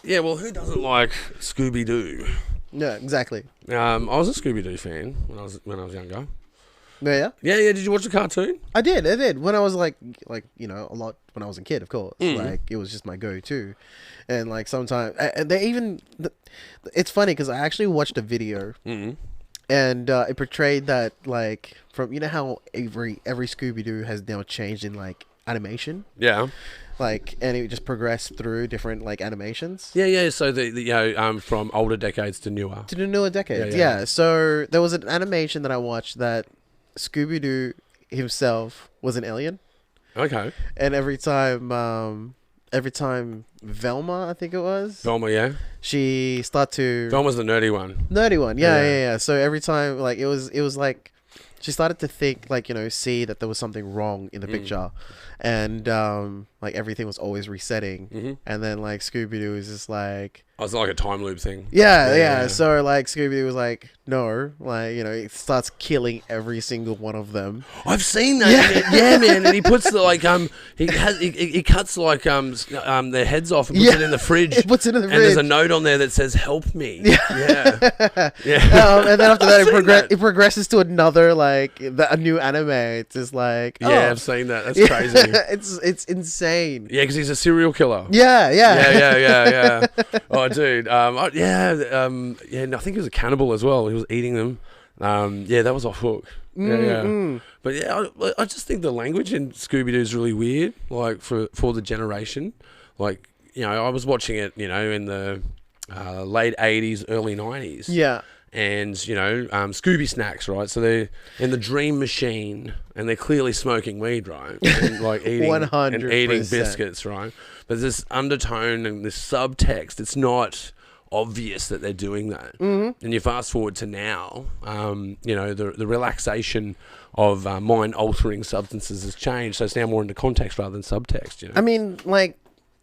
Yeah, well, who doesn't like Scooby-Doo? Yeah, exactly. I was a Scooby-Doo fan when I was younger. Yeah. Yeah. Did you watch the cartoon? I did. When I was like a lot when I was a kid, of course. Like it was just my go-to, and like sometimes and they even. It's funny because I actually watched a video, and it portrayed that like from how every Scooby-Doo has now changed in like animation. Yeah. Like, and it just progressed through different like animations. Yeah. So the from older decades to newer. To the newer decades, Yeah. yeah. So there was an animation that I watched that Scooby-Doo himself was an alien. Okay. And every time Velma, I think it was. Velma, yeah. She started to. Velma's the nerdy one. Nerdy one, yeah. So every time, like it was like she started to think, like see that there was something wrong in the picture, and like everything was always resetting, and then like Scooby-Doo was just like. Oh, it's like a time loop thing. Yeah. So like Scooby-Doo was like, no, like it starts killing every single one of them. I've seen that. Yeah, man. And he puts the he cuts like their heads off and puts it in the fridge. It puts it in the fridge. And there's a note on there that says "Help me." Yeah. And then after that, it progresses to another like a new anime. It's just like I've seen that. That's crazy. It's insane. Yeah, because he's a serial killer. Yeah. Oh, dude. I think he was a cannibal as well. He was eating them. That was off hook. Yeah. But yeah, I just think the language in Scooby-Doo is really weird. Like for the generation, like I was watching it, in the late '80s, early '90s. Yeah. And Scooby snacks, right? So they're in the dream machine, and they're clearly smoking weed, right? And like eating 100%. and eating biscuits, right? But there's this undertone and this subtext. It's not obvious that they're doing that. And you fast forward to now, the relaxation of mind altering substances has changed. So it's now more into context rather than subtext. I mean, like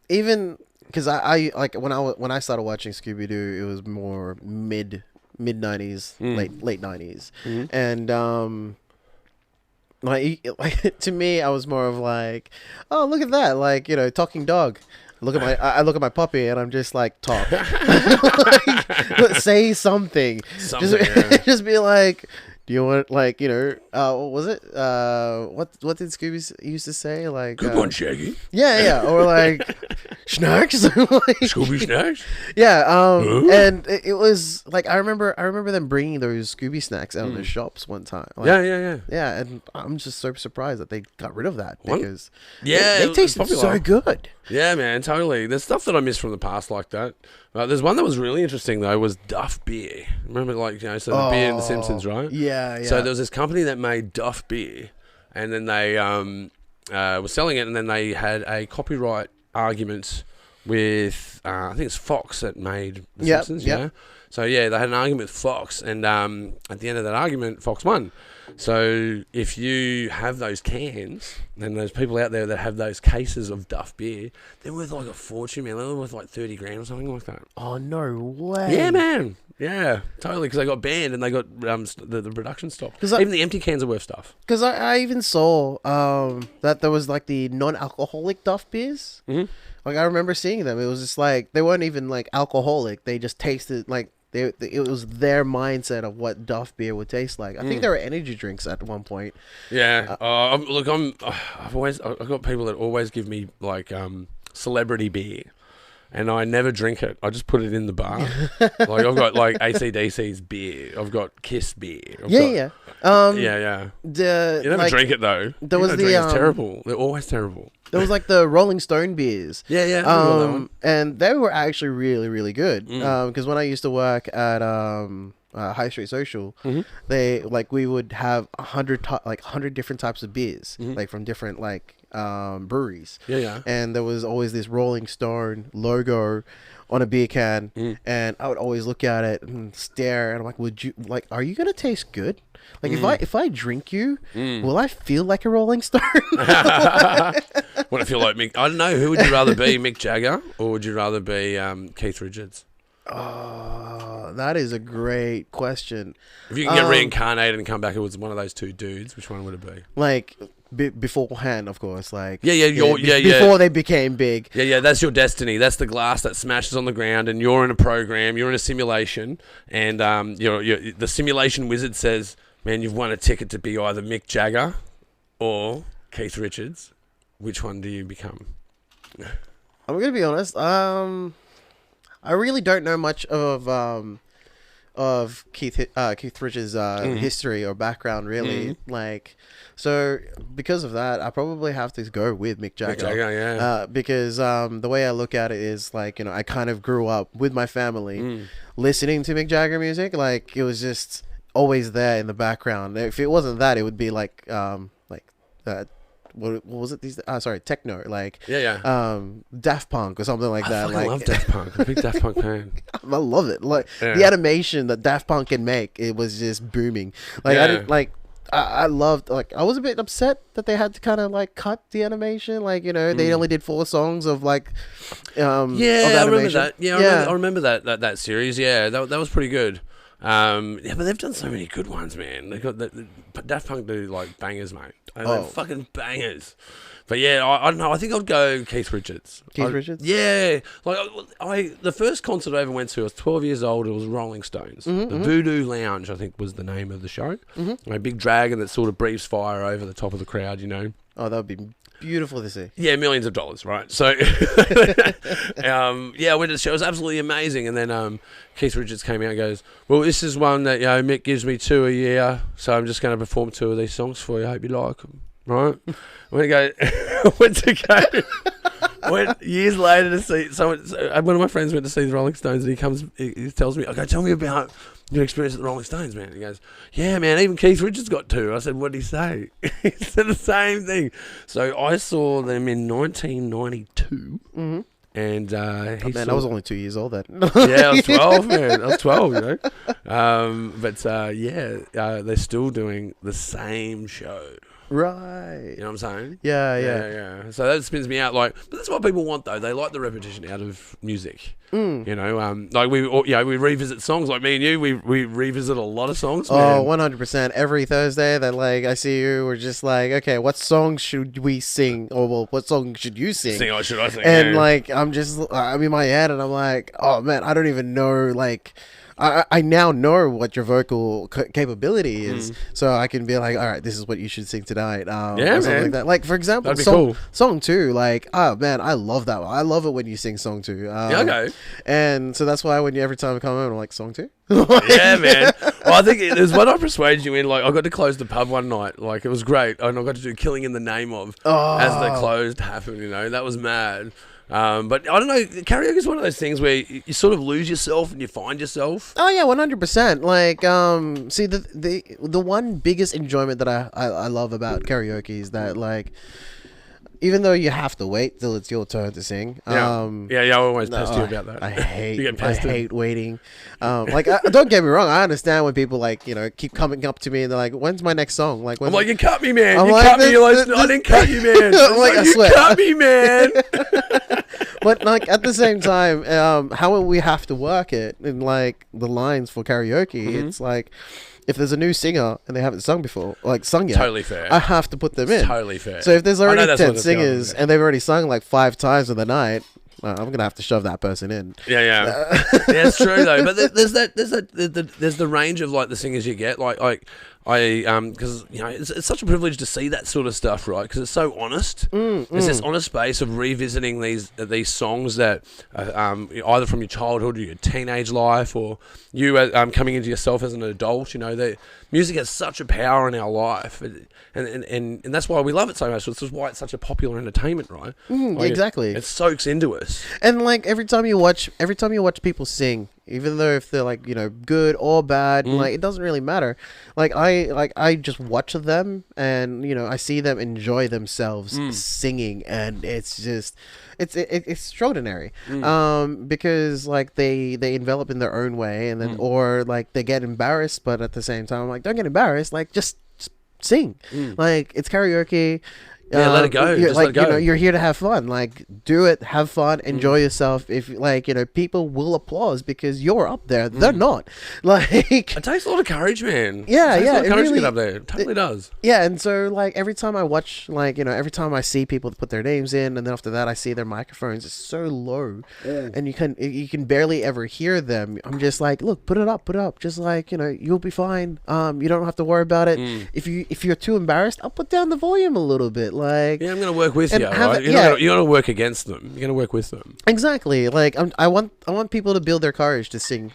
even because I like when I started watching Scooby-Doo, it was more mid '90s, late '90s, and like to me, I was more of like, oh, look at that, like talking dog. I look at my puppy and I'm just like, talk, like, say something. Just be like, do you want what was it? What did Scooby used to say? Like, good one, Shaggy. Yeah, or like, snacks. Like, Scooby snacks. Yeah, and it was like I remember them bringing those Scooby snacks out of the shops one time. Like, yeah, and I'm just so surprised that they got rid of that because they tasted so good. Yeah, man, totally. There's stuff that I miss from the past like that. There's one that was really interesting though. Was Duff beer? Remember, so the beer in The Simpsons, right? Yeah. So there was this company that made Duff beer, and then they were selling it, and then they had a copyright argument with I think it's Fox that made The Simpsons. Yeah. So they had an argument with Fox, and at the end of that argument, Fox won. So if you have those cans, and there's people out there that have those cases of Duff beer, they're worth like a fortune, man. They're worth like 30 grand or something like that. Oh, no way. Yeah, man. Yeah, totally. Because they got banned and they got the production stopped. Even the empty cans are worth stuff. Because I even saw that there was like the non-alcoholic Duff beers. Like I remember seeing them. It was just like they weren't even like alcoholic. They just tasted like it was their mindset of what Duff beer would taste like. I think there were energy drinks at one point. Yeah. I've got people that always give me like celebrity beer. And I never drink it. I just put it in the bar. Like I've got like AC/DC's beer. I've got Kiss beer. Yeah. You never drink it though. There was it's terrible. They're always terrible. There was like the Rolling Stone beers. Yeah. And they were actually really, really good. Because when I used to work at High Street Social, we would have 100 different types of beers, like from different breweries. And there was always this Rolling Stone logo on a beer can, and I would always look at it and stare, and I'm like, are you gonna taste good? Like if I drink you, will I feel like a Rolling Stone? What I feel like Mick? I don't know. Who would you rather be, Mick Jagger, or would you rather be Keith Richards? Oh, that is a great question. If you can get reincarnated and come back as one of those two dudes, which one would it be? Like beforehand, of course. Like before they became big. Yeah, that's your destiny. That's the glass that smashes on the ground, and you're in a program. You're in a simulation, and the simulation wizard says, "Man, you've won a ticket to be either Mick Jagger or Keith Richards. Which one do you become?" I'm gonna be honest. I really don't know much of Keith Richards' history or background, really. Like, so because of that, I probably have to go with Mick Jagger. Mick Jagger, yeah. Because the way I look at it is like, I kind of grew up with my family listening to Mick Jagger music. Like, it was just always there in the background. If it wasn't that, it would be like what was it? Sorry, techno, like Daft Punk or something like that. I love Daft Punk. I'm a big Daft Punk fan. I love it. Like the animation that Daft Punk can make, it was just booming. Like I didn't like. I loved, like, I was a bit upset that they had to kind of like cut the animation. Like, they only did 4 songs of like, I remember that. I remember that series. Yeah, that was pretty good. But they've done so many good ones, man. They got Daft Punk do like bangers, mate. Fucking bangers. But yeah, I don't know. I think I'd go Keith Richards. Richards? Yeah. Like the first concert I ever went to, I was 12 years old. It was Rolling Stones. The Voodoo Lounge, I think, was the name of the show. A big dragon that sort of breathes fire over the top of the crowd, Oh, that would be beautiful to see. Yeah, millions of dollars, right? So, I went to the show. It was absolutely amazing. And then Keith Richards came out and goes, "Well, this is one that Mick gives me 2 a year, so I'm just going to perform 2 of these songs for you. I hope you like them." Right? Went years later to see someone. One of my friends went to see the Rolling Stones, and he tells me, "Okay, tell me about your experience at the Rolling Stones, man." He goes, "Yeah, man, even Keith Richards got 2." I said, "What did he say?" He said the same thing. So I saw them in 1992. And I was only 2 years old then. Yeah, I was 12, man. I was 12, they're still doing the same show. Right. You know what I'm saying? Yeah. So that spins me out. But that's what people want, though. They like the repetition out of music. Like we revisit songs. Like me and you, we revisit a lot of songs. Man. 100%. Every Thursday that I see you, we're just like, okay, what song should we sing? Or well, what song should you sing? Should I sing? And I'm in my head, and I'm like, oh man, I don't even know I now know what your vocal capability is, so I can be like, all right, this is what you should sing tonight. Or something like that. Like, for example, song 2, like, oh man, I love that one. I love it when you sing song 2. Okay. And so that's why every time I come home, I'm like, song 2? Yeah, man. Well, I think there's one I persuaded you in. Like, I got to close the pub one night. Like, it was great. And I got to do Killing in the Name of as the closed happened, That was mad. But I don't know, karaoke is one of those things where you sort of lose yourself and you find yourself. Oh yeah, 100%. Like, see, the one biggest enjoyment that I love about karaoke is that, like, even though you have to wait till it's your turn to sing. I always pest you about that. I hate waiting. Don't get me wrong. I understand when people keep coming up to me and they're like, "When's my next song?" Like, I'm like, "You cut me, man. Cut me." I didn't cut you, man. I'm like, I swear. You cut me, man. But at the same time, how we have to work it in the lines for karaoke, it's like, if there's a new singer and they haven't sung yet, totally fair. I have to put them in. Totally fair. So if there's already 10 singers and they've already sung 5 times in the night, I'm gonna have to shove that person in. Yeah, it's true though. But there's the range of the singers you get. Because it's such a privilege to see that sort of stuff, right? Because it's so honest. It's this honest space of revisiting these songs that either from your childhood or your teenage life, or you coming into yourself as an adult. That music has such a power in our life, and that's why we love it so much. This is why it's such a popular entertainment, right? Exactly. It soaks into us. And every time you watch people sing, even though if they're good or bad, it doesn't really matter. I just watch them, and I see them enjoy themselves singing, and it's just it's extraordinary. Because they envelop in their own way, and then or they get embarrassed, but at the same time, don't get embarrassed. Just sing. It's karaoke. Yeah, let it go. Just like, let it go. you're here to have fun. Like, do it, have fun, enjoy yourself. If like, people will applaud because you're up there. They're not. Like, it takes a lot of courage, man. Yeah, it takes a lot of courage really, to get up there. It totally does. Yeah, and so like every time I watch, like, every time I see people put their names in, and then after that I see their microphones, it's so low, and you can barely ever hear them. I'm just like, look, put it up. Just like, you'll be fine. You don't have to worry about it. If you're too embarrassed, I'll put down the volume a little bit. Like, yeah, I'm gonna work with you. Right? You're gonna work against them. You're gonna work with them. Exactly. Like, I want people to build their courage to sing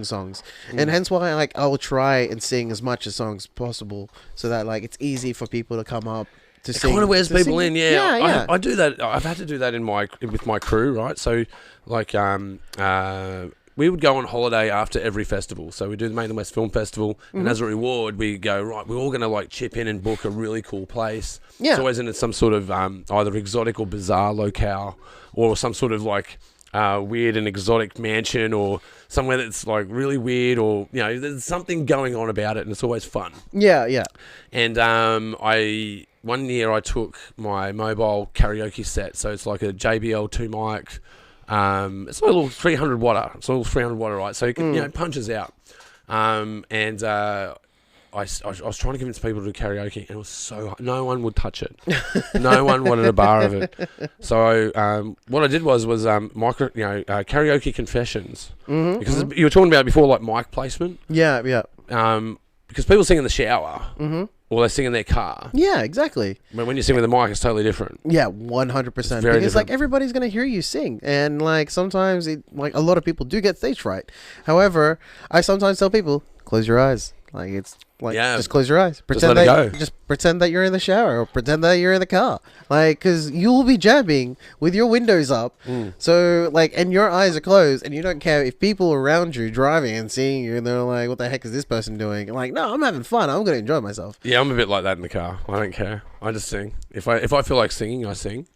songs, and hence why I will try and sing as much as songs possible, so that like it's easy for people to come up to sing. It kind of wears people in. Yeah. I do that. I've had to do that with my crew, right? So like we would go on holiday after every festival. So we do the Maitland West Film Festival, and as a reward, we go, right, we're all going to like chip in and book a really cool place. Yeah. It's always in some sort of either exotic or bizarre locale, or some sort of like weird and exotic mansion, or somewhere that's like really weird, or there's something going on about it, and it's always fun. Yeah. And one year I took my mobile karaoke set, so it's like a JBL 2 mic. It's like a little 300 watt. It's a little 300 watt, right? So you can, it punches out. And I was trying to convince people to do karaoke, and it was so hard. No one would touch it. No one wanted a bar of it. So what I did was karaoke confessions, because you were talking about before, like mic placement. Yeah. Because people sing in the shower. Or they sing in their car. Yeah, exactly. But when you sing with a mic, it's totally different. Yeah, 100%. Because different. Like everybody's gonna hear you sing, and like sometimes a lot of people do get stage fright. However, I sometimes tell people, close your eyes. Like it's like just close your eyes. Pretend that you're in the shower, or pretend that you're in the car. Like, because you will be jamming with your windows up. So like, and your eyes are closed, and you don't care if people around you driving and seeing you, and they're like, "What the heck is this person doing?" And like, no, I'm having fun. I'm gonna enjoy myself. Yeah, I'm a bit like that in the car. I don't care. I just sing. If I feel like singing, I sing.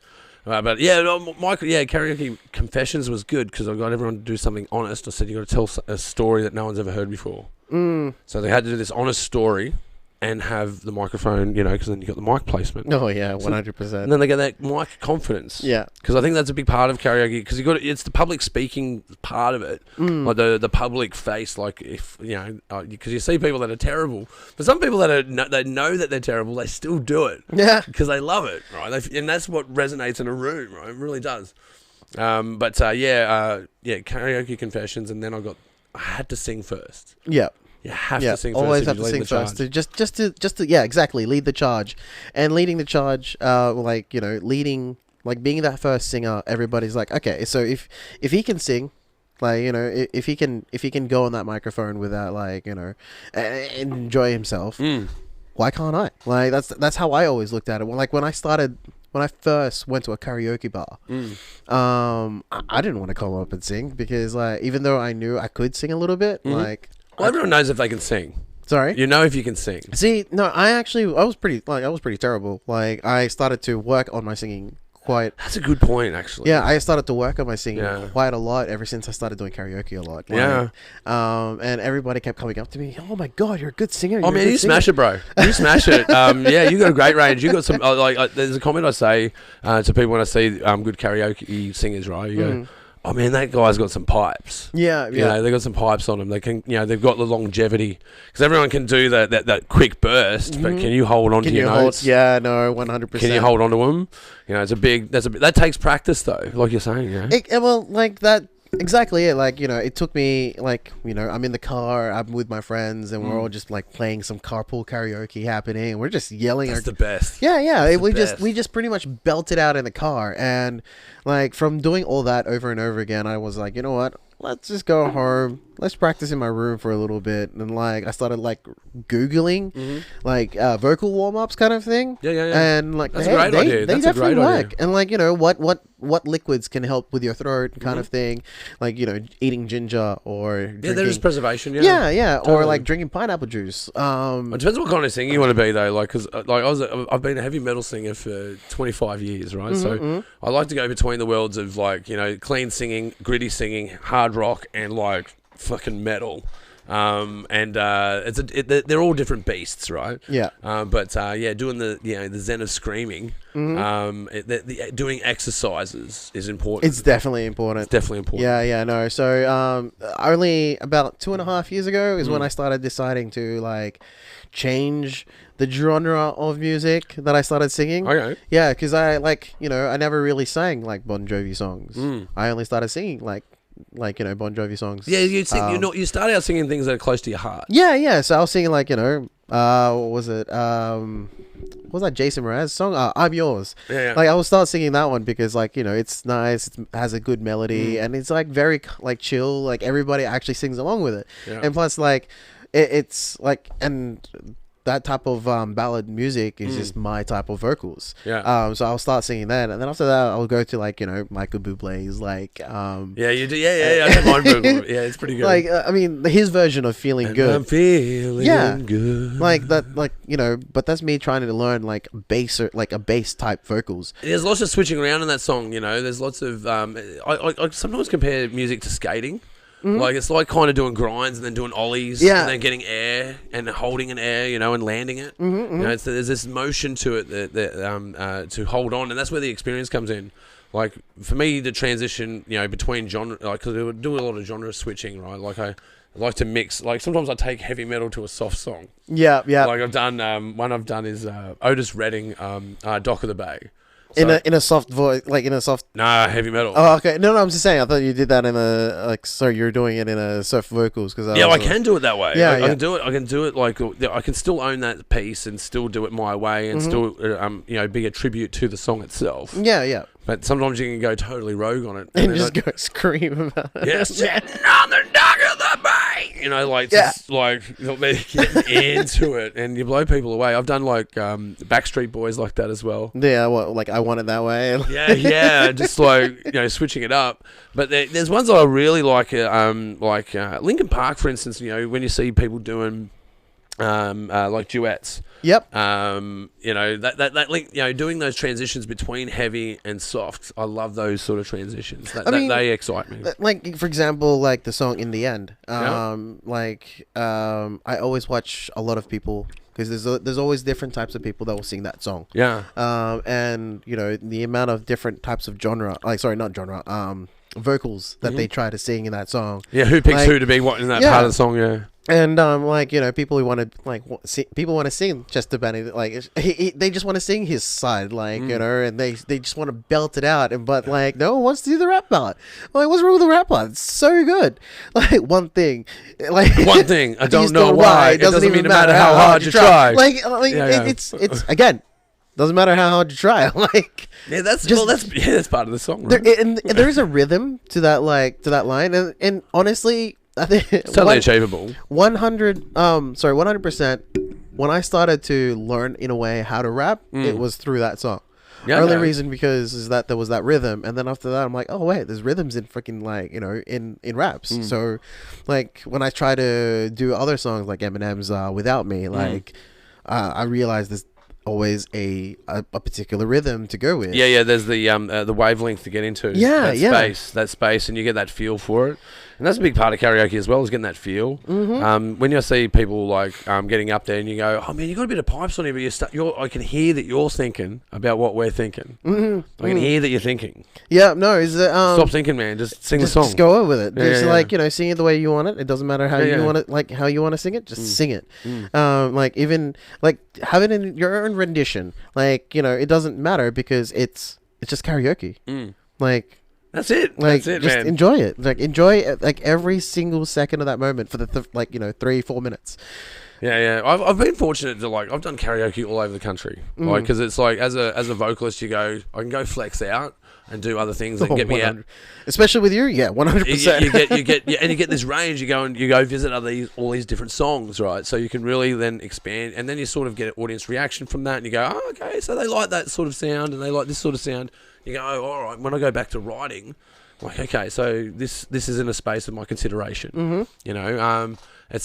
But yeah, karaoke confessions was good because I got everyone to do something honest. I said you got to tell a story that no one's ever heard before. So they had to do this honest story and have the microphone, because then you got the mic placement. Oh yeah, 100%. And then they get that mic confidence. Yeah, because I think that's a big part of karaoke. Because it's the public speaking part of it, like the public face. Like if because you see people that are terrible, but some people that they know that they're terrible, they still do it. Yeah, because they love it, right? And that's what resonates in a room, right? It really does. Karaoke confessions, and then I had to sing first. Yeah. You have to sing first. Always have to sing first. Just to exactly, lead the charge. And leading the charge, leading, like being that first singer, everybody's like, okay, so if he can sing, like, if he can go on that microphone without enjoy himself, why can't I? Like that's how I always looked at it. Like when I first went to a karaoke bar, I didn't want to come up and sing because even though I knew I could sing a little bit, well, everyone knows if they can sing. Sorry? If you can sing. See, no, I was pretty terrible. Like, I started to work on my singing quite... That's a good point, actually. Yeah, I started to work on my singing quite a lot ever since I started doing karaoke a lot. And everybody kept coming up to me, oh my God, you're a good singer. Oh man, you smash it, bro. You smash it. You got a great range. You got some, there's a comment I say to people when I see good karaoke singers, right? You go, oh man, that guy's got some pipes. Yeah. They've got some pipes on them. They can, they've got the longevity because everyone can do that quick burst, but can you hold on to your notes? Yeah, no, 100%. Can you hold on to them? That takes practice though, like you're saying. Yeah. Exactly it. Like, it took me I'm in the car, I'm with my friends, and we're all just like playing some carpool karaoke happening, and we're just yelling. That's the best. Yeah. We just pretty much belted out in the car, and like from doing all that over and over again, I was like, you know what? Let's just go home. Let's practice in my room for a little bit. And like, I started like Googling vocal warm-ups kind of thing. Yeah. And like, that's a great idea. They definitely work. And like, what liquids can help with your throat kind of thing. Like, eating ginger or drinking. There is preservation. Yeah. Totally. Or like drinking pineapple juice. It depends what kind of singer you want to be though. Like, cause I've been a heavy metal singer for 25 years, right? So I like to go between the worlds of like, clean singing, gritty singing, hard rock, and like fucking metal. They're all different beasts, right? Yeah. Doing the zen of screaming, doing exercises is important. It's definitely important. Yeah, no. So only about 2.5 years ago is when I started deciding to like change the genre of music that I started singing. Okay. Yeah, because I I never really sang like Bon Jovi songs. I only started singing like Bon Jovi songs. Yeah, you sing. You started out singing things that are close to your heart. Yeah. So I was singing what was it? What was that Jason Mraz song? I'm Yours. Yeah. Like I will start singing that one because it's nice. It has a good melody and it's like very like chill. Like everybody actually sings along with it. Yeah. And plus it's like and that type of ballad music is just my type of vocals. Yeah. So I'll start singing that, and then after that I'll go to Michael Bublé's Yeah, you do. Yeah. I don't mind Bublé. Yeah, it's pretty good. His version of Feeling Good. I'm feeling good. Like that, but that's me trying to learn like bass or like a bass type vocals. There's lots of switching around in that song. There's lots of. I sometimes compare music to skating. Like it's like kind of doing grinds and then doing ollies and then getting air and holding an air, and landing it. There's this motion to it that to hold on, and that's where the experience comes in. Like for me, the transition, between genre, like because I do a lot of genre switching, right? Like I like to mix. Like sometimes I take heavy metal to a soft song. Yeah. Like I've done one I've done is Otis Redding, Dock of the Bay. So, in a soft voice, like in a soft. Nah, heavy metal. Oh, okay. No, I'm just saying. I thought you did that in a Sorry, you're doing it in a soft vocals because. I can do it that way. Yeah, I can do it. I can do it like I can still own that piece and still do it my way and still be a tribute to the song itself. Yeah. But sometimes you can go totally rogue on it and just go scream about it. Yes, sitting on the dock of the bay. Just getting into it, and you blow people away. I've done Backstreet Boys like that as well. Yeah, I Want It That Way. yeah, just switching it up. But there's ones that I really like Linkin Park, for instance. When you see people doing like duets. Yep. That link, doing those transitions between heavy and soft. I love those sort of transitions. They excite me. Like for example, like the song In the End. I always watch a lot of people because there's always different types of people that will sing that song. Yeah. And the amount of different types of vocals that they try to sing in that song. Yeah, who picks who to be what in that part of the song? Yeah. And people who want to people want to sing just about it. They just want to sing his side, and they just want to belt it out. But no one wants to do the rap part. What's wrong with the rap part? It's so good. One thing. I don't know why. It doesn't even matter how hard you try. It's again. Doesn't matter how hard you try. That's part of the song. Right? There is a rhythm to that line, and honestly. I think it's totally achievable. 100%. When I started to learn in a way how to rap, it was through that song. Yeah, only reason because is that there was that rhythm, and then after that, I'm like, oh wait, there's rhythms in freaking in raps. So, when I try to do other songs like Eminem's "Without Me," I realized there's always a particular rhythm to go with. Yeah. There's the wavelength to get into. That space, and you get that feel for it. And that's a big part of karaoke as well, is getting that feel. When you see people getting up there and you go, oh man, you got a bit of pipes on you, but I can hear that you're thinking about what we're thinking. I can hear that you're thinking. Yeah, no, stop thinking, man. Just sing the song. Just go over with it. Sing it the way you want it. It doesn't matter how you want it, how you want to sing it. Just sing it. Even have it in your own rendition. It doesn't matter because it's just karaoke. That's it. Just man. Enjoy it. Enjoy every single second of that moment for the 3-4 minutes. Yeah. I've been fortunate to I've done karaoke all over the country. Because it's as a vocalist, I can go flex out and do other things that get me out. Especially with you, 100%. You get this range. You go visit all these different songs, right? So you can really then expand, and then you sort of get an audience reaction from that, and you go, oh, okay, so they like that sort of sound, and they like this sort of sound. You go, oh, all right. When I go back to writing, okay, so this is in a space of my consideration. It's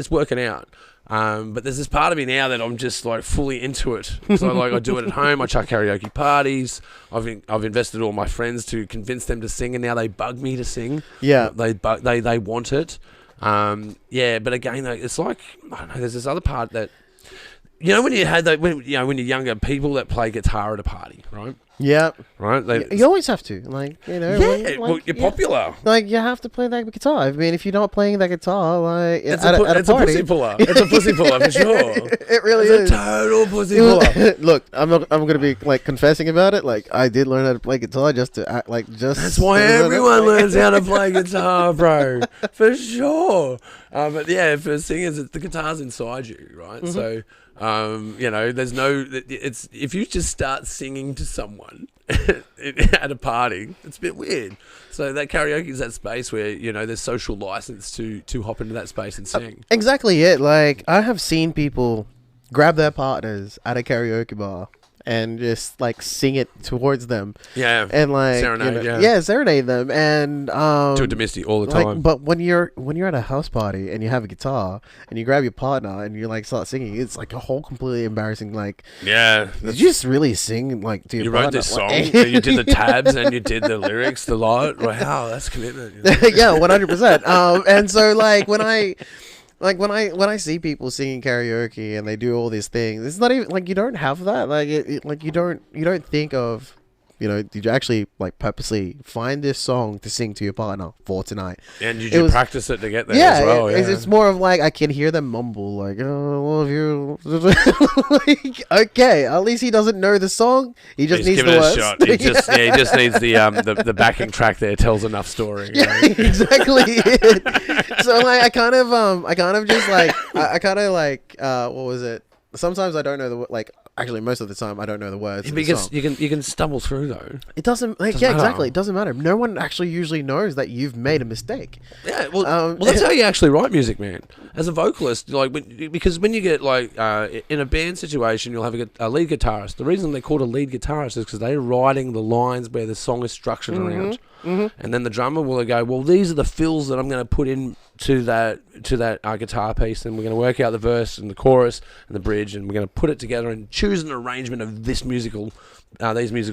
working out. But there's this part of me now that I'm just fully into it. So I do it at home. I chuck karaoke parties. I've invested all my friends to convince them to sing, and now they bug me to sing. Yeah, they want it. Yeah, but again, though, it's like, I don't know, there's this other part that, you know, when you had that, when you're younger, people that play guitar at a party, right? Yeah. Right? You always have to. Like, you know. Yeah, well, you're popular. Like, you have to play that guitar. I mean, if you're not playing that guitar, like, it's at a party. a pussy puller. It's a pussy puller for sure. It really is. A total pussy puller. Look, I'm gonna be like confessing about it. Like, I did learn how to play guitar just to act like just. That's why everyone learns how to play guitar, bro. For sure. But yeah, for singers, the guitar's inside you, right? Mm-hmm. So. You know, there's no. It's if you just start singing to someone at a party, it's a bit weird. So that karaoke is that space where there's social license to hop into that space and sing. Exactly it. Like, I have seen people grab their partners at a karaoke bar and just like sing it towards them. Yeah. And like serenade, serenade them and to a domestic all the time. Like, but when you're at a house party and you have a guitar and you grab your partner and you like start singing, it's like a whole completely embarrassing like. Yeah. Did you just really sing like to your partner? You wrote this song, and you did the tabs and you did the lyrics, the lot. Wow, that's commitment. Yeah, 100%. And so like when I see people singing karaoke and they do all these things, it's not even like you don't have that. Like you don't think of, did you actually like purposely find this song to sing to your partner for tonight? And did you practice it to get there as well? Yeah, it's more of like I can hear them mumble like, "Oh, I love you." Like, okay, at least he doesn't know the song. He just needs the words. Shot. He just needs the backing track there tells enough story. Yeah, right? Exactly. So like I kind of just like what was it? Sometimes I don't know the like. Actually, most of the time I don't know the words. Because you can stumble through though. It doesn't. Like, yeah, exactly. It doesn't matter. No one actually usually knows that you've made a mistake. Yeah. Well, that's how you actually write music, man. As a vocalist, like because when you get like in a band situation, you'll have a lead guitarist. The reason they're called a lead guitarist is because they're writing the lines where the song is structured around. Mm-hmm. And then the drummer will go, well, these are the fills that I'm going to put in to that guitar piece, and we're going to work out the verse and the chorus and the bridge, and we're going to put it together and choose an arrangement of these musical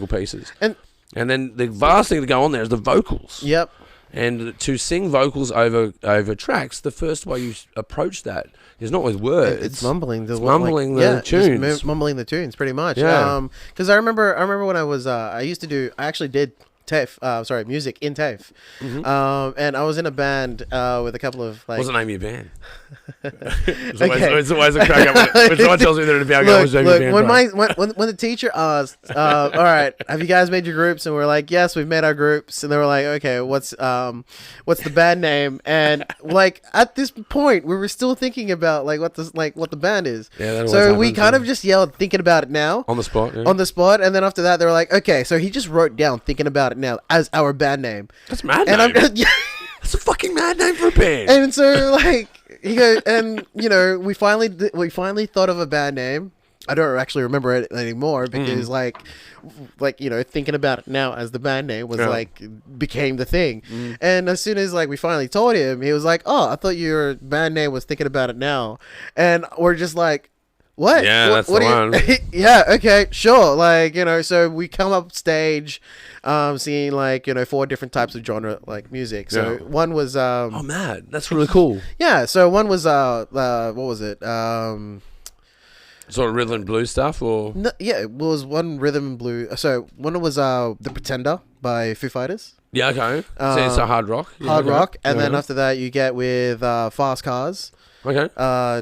pieces. And then the vast thing to go on there is the vocals. Yep. And to sing vocals over tracks, the first way you approach that is not with words. It's mumbling. The tunes. Mumbling the tunes, pretty much. Yeah. Because I remember when I actually did TAFE, music in TAFE. Mm-hmm. And I was in a band with a couple of like. What's the name of your band? It's always a crack up when someone tells me they're in a band. When the teacher asked, all right, have you guys made your groups? And we're like, yes, we've made our groups. And they were like, okay, what's the band name? And like at this point, we were still thinking about like what the band is. Yeah, so we kind of just yelled, thinking about it now on the spot. Yeah. On the spot, and then after that, they were like, okay, so he just wrote down thinking about it now as our band name. That's mad name. That's a fucking mad name for a band. And so like he goes, and we finally thought of a band name. I don't actually remember it anymore because like thinking about it now as the band name was became the thing. And as soon as like we finally told him, he was like, oh, I thought your band name was Thinking About It Now. And we're just like, what? Yeah, that's the one. Yeah, okay, sure. Like, so we come up stage singing like, 4 different types of genre like music. So one was oh, mad. That's really cool. Yeah, so one was what was it? Sort of rhythm and blues stuff, or no, yeah, it was one rhythm and blues. So one was The Pretender by Foo Fighters. Yeah, okay. So it's a hard rock. Hard rock, and then after that you get with Fast Cars. Okay. I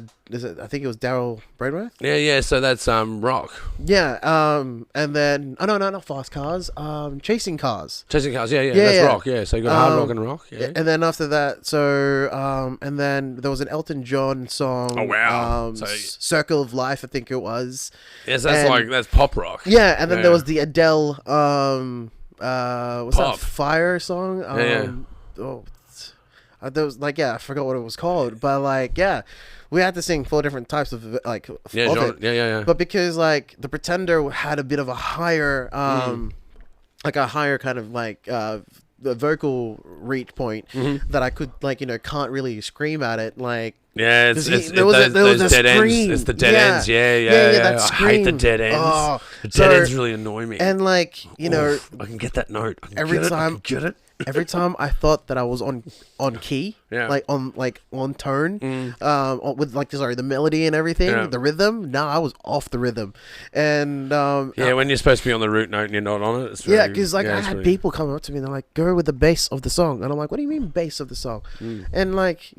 think it was Daryl Brainworth? Yeah. So that's rock. Yeah. And then no, not Fast Cars. Chasing Cars. Chasing Cars. Yeah. That's rock. Yeah. So you got hard rock and rock. Yeah. And then after that, so and then there was an Elton John song. Oh wow. Circle of Life, I think it was. Yes, that's pop rock. Yeah, and then there was the Adele. What's that Fire song? There was I forgot what it was called, but we had to sing 4 different types of it. Yeah. But because The Pretender had a bit of a higher, a higher kind of the vocal reach point that I could can't really scream at it Yeah, it's those dead ends. It's the dead ends. Yeah. I hate the dead ends. The dead ends really annoy me. And I can get that note. Every time. Get it. every time I thought that I was on key, like on tone, with like the melody and everything, the rhythm. No, I was off the rhythm, and when you're supposed to be on the root note and you're not on it. It's very, because like I had people come up to me and they're like, "Go with the bass of the song," and I'm like, "What do you mean bass of the song?" And like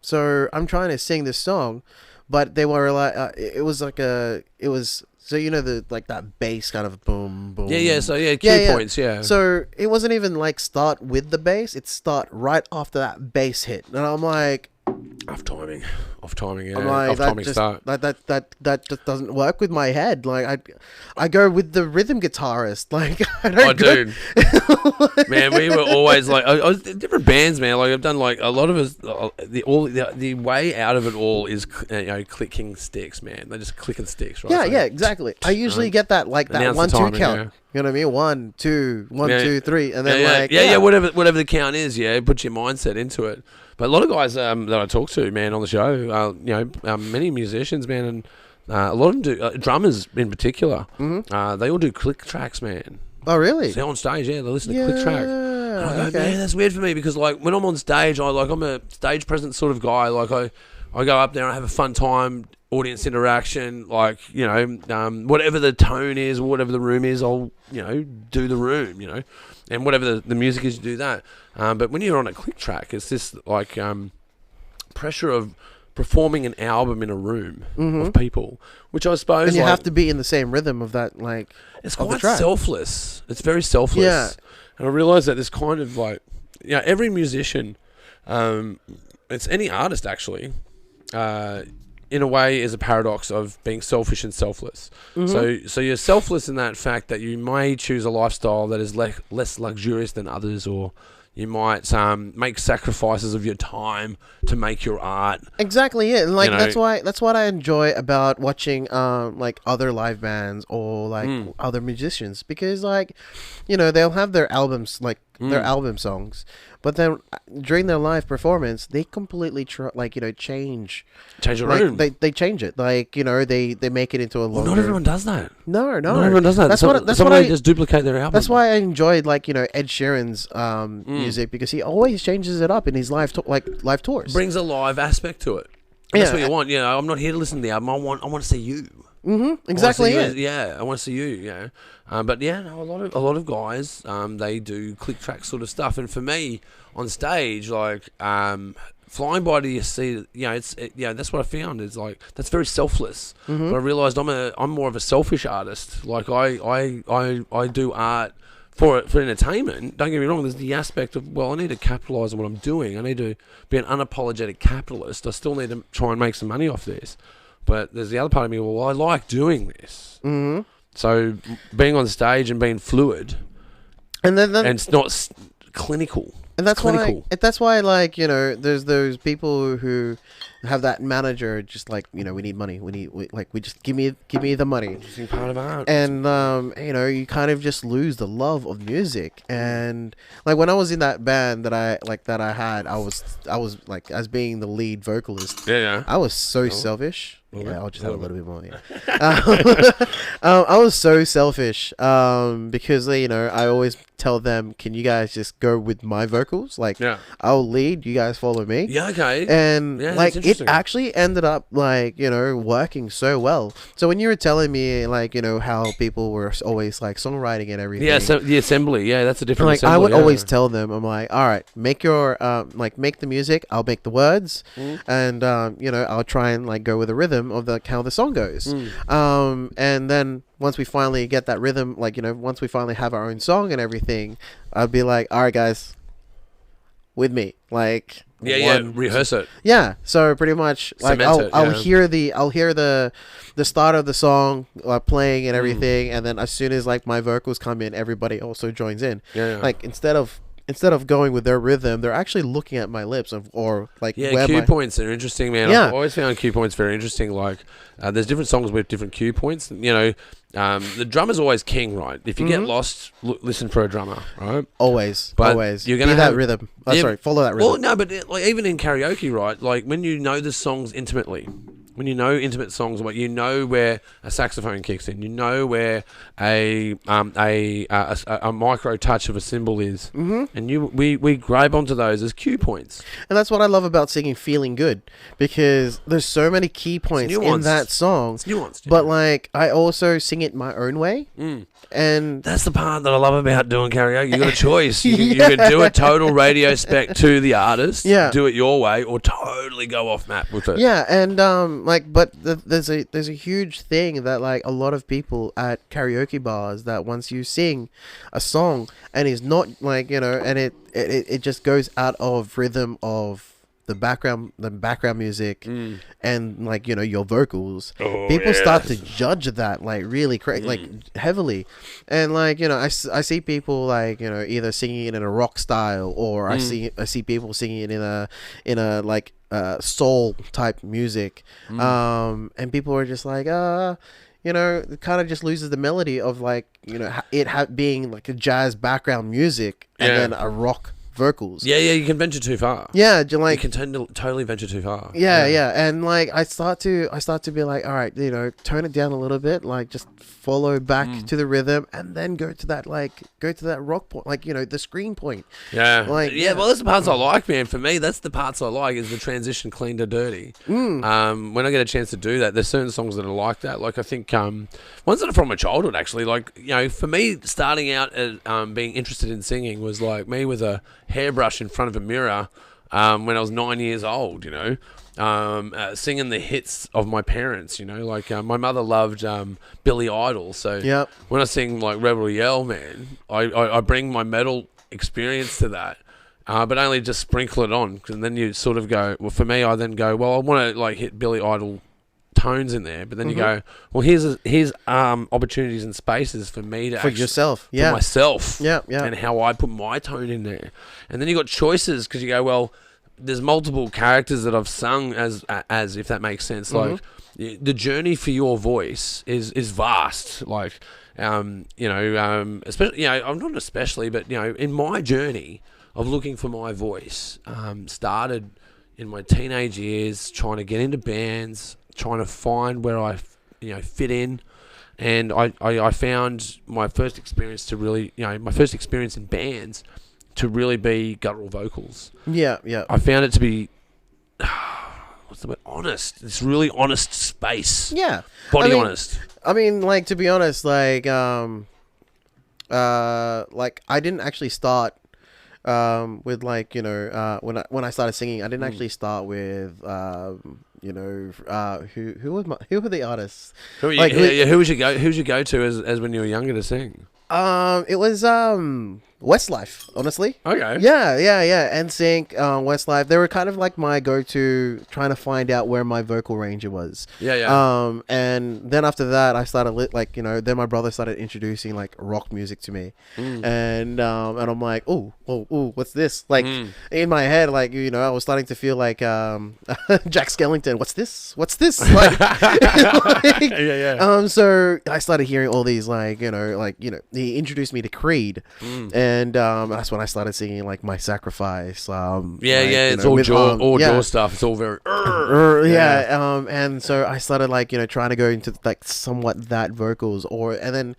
so I'm trying to sing this song, but they were like, it was so the like that bass kind of boom boom. So cue points. So it wasn't even like start with the bass; it start right after that bass hit, and I'm like, off timing. Yeah, I'm like, off timing start. That just doesn't work with my head. Like I go with the rhythm guitarist. Like I don't. Dude, man, we were always like, I was different bands, man. Like I've done like a lot of us. The way out of it all is clicking sticks, man. They're just clicking sticks, right? Yeah, exactly. I usually get that like that 1-2 count. Yeah. You know what I mean? 1, 2, 1, 2, 3, and then whatever the count is. Put your mindset into it. But a lot of guys that I talk to, man, on the show, many musicians, man, and a lot of them do, drummers in particular, they all do click tracks, man. Oh, really? So on stage, they listen to click track. And I go, man, that's weird for me because, like, when I'm on stage, I'm a stage presence sort of guy. Like, I go up there and I have a fun time, audience interaction, like, whatever the tone is, or whatever the room is, I'll, do the room, and whatever the music is, you do that. But when you're on a click track, it's this like pressure of performing an album in a room of people, which I suppose, and you have to be in the same rhythm of that. Like, it's quite selfless. It's very selfless. Yeah, and I realize that this kind of like, every musician, it's any artist actually, in a way, is a paradox of being selfish and selfless. So you're selfless in that fact that you may choose a lifestyle that is less luxurious than others, or you might make sacrifices of your time to make your art. Exactly, yeah. And like that's what I enjoy about watching like other live bands or like other musicians, because like they'll have their albums, like their album songs, but then during their live performance they completely change the like, room. They change it, like they make it into a longer... Not everyone does that. No, not everyone does that. That's why they just duplicate their album. That's why I enjoyed Ed Sheeran's music, because he always changes it up in his live tours. Brings a live aspect to it. That's what you want. I'm not here to listen to the album. I want to see you. Exactly. I want to see you. But a lot of guys, they do click track sort of stuff, and for me on stage, like flying by to your seat, that's what I found. Is like that's very selfless. But I realised I'm more of a selfish artist. Like I do art for entertainment. Don't get me wrong. There's the aspect of, I need to capitalise on what I'm doing. I need to be an unapologetic capitalist. I still need to try and make some money off this. But there's the other part of me, I like doing this. So being on stage and being fluid, and it's not clinical. And that's why like there's those people who have that manager just like we need money, we just give me the money. Interesting part of art. And you kind of just lose the love of music. And like when I was in that band that I had, I was like, as being the lead vocalist, I was so selfish. I'll just have a little bit more. I was so selfish because I always tell them, can you guys just go with my vocals? Like, I'll lead, you guys follow me. Yeah, okay. And like it actually ended up like working so well. So when you were telling me like how people were always like songwriting and everything, so the assembly, that's a different like assembly, I would always tell them, I'm like, all right, make your make the music, I'll make the words, and I'll try and like go with the rhythm of how the song goes. And then once we finally get that rhythm, like once we finally have our own song and everything, I'd be like, all right guys, with me, like rehearse it. So pretty much like I'll hear the start of the song playing and everything, and then as soon as like my vocals come in, everybody also joins in. Like instead of going with their rhythm, they're actually looking at my lips or like cue points are interesting, man. I've always found cue points very interesting. Like there's different songs with different cue points. The drummer's always king, right? If you get lost, listen for a drummer, right? Always, but always. You're gonna have that rhythm. Follow that rhythm. Well, no, but like even in karaoke, right? Like when you know the songs intimately, when you know intimate songs, what you know where a saxophone kicks in, you know where a micro touch of a cymbal is, and we grab onto those as cue points. And that's what I love about singing "Feeling Good," because there's so many key points in that song. It's nuanced, but like I also sing it my own way. And that's the part that I love about doing karaoke. You got a choice. You can do a total radio spec to the artist, do it your way, or totally go off map with it. Yeah, and there's a huge thing that like a lot of people at karaoke bars, that once you sing a song and it's not like, you know, and it just goes out of rhythm of the background music and like, you know, your vocals, people start to judge that like really like heavily. And like, you know, I see people like, you know, either singing it in a rock style, or I see people singing it in a like soul type music, and people are just like you know, it kind of just loses the melody of like, you know, it being like a jazz background music and then a rock vocals. Yeah, you can venture too far. Yeah, like you can totally venture too far. Yeah, and like I start to be like, all right, you know, tone it down a little bit, like just follow back to the rhythm, and then go to that rock point, like, you know, the screen point. Yeah, like well, that's the parts I like, man. For me, that's the parts I like, is the transition clean to dirty. When I get a chance to do that, there's certain songs that are like that. Like I think ones that are from my childhood, actually. Like, you know, for me, starting out as being interested in singing was like me with a hairbrush in front of a mirror when I was 9 years old, you know, singing the hits of my parents, you know, like my mother loved Billy Idol, so when I sing like Rebel Yell, man, I bring my metal experience to that, but only just sprinkle it on, and then you sort of go, well, for me, I then go, well, I want to like hit Billy Idol tones in there, but then you go, well, here's opportunities and spaces for me to for yourself, for myself, yeah, and how I put my tone in there. And then you got choices, because you go, well, there's multiple characters that I've sung as if that makes sense. Like the journey for your voice is vast. Like you know, especially, you know, I'm not especially, but you know, in my journey of looking for my voice, started in my teenage years, trying to get into bands, trying to find where I, you know, fit in, and I found my first experience to really, you know, my first experience in bands to really be guttural vocals. Yeah. I found it to be what's the word? Honest. This really honest space. Yeah. Honest. I mean, like, to be honest, like I didn't actually start with like, you know, when I started singing, I didn't actually start with you know, who were the artists? Who's your go to as when you were younger to sing? It was Westlife, honestly. Okay. Yeah. NSYNC, Westlife. They were kind of like my go-to, trying to find out where my vocal range was. Yeah. And then after that, I started like, you know, then my brother started introducing like rock music to me, and I'm like, oh, what's this? Like in my head, like, you know, I was starting to feel like Jack Skellington. What's this? Like, yeah. So I started hearing all these like, you know, he introduced me to Creed. And that's when I started singing like My Sacrifice. It's all jaw stuff. It's all very and so I started like, you know, trying to go into like somewhat that vocals, and then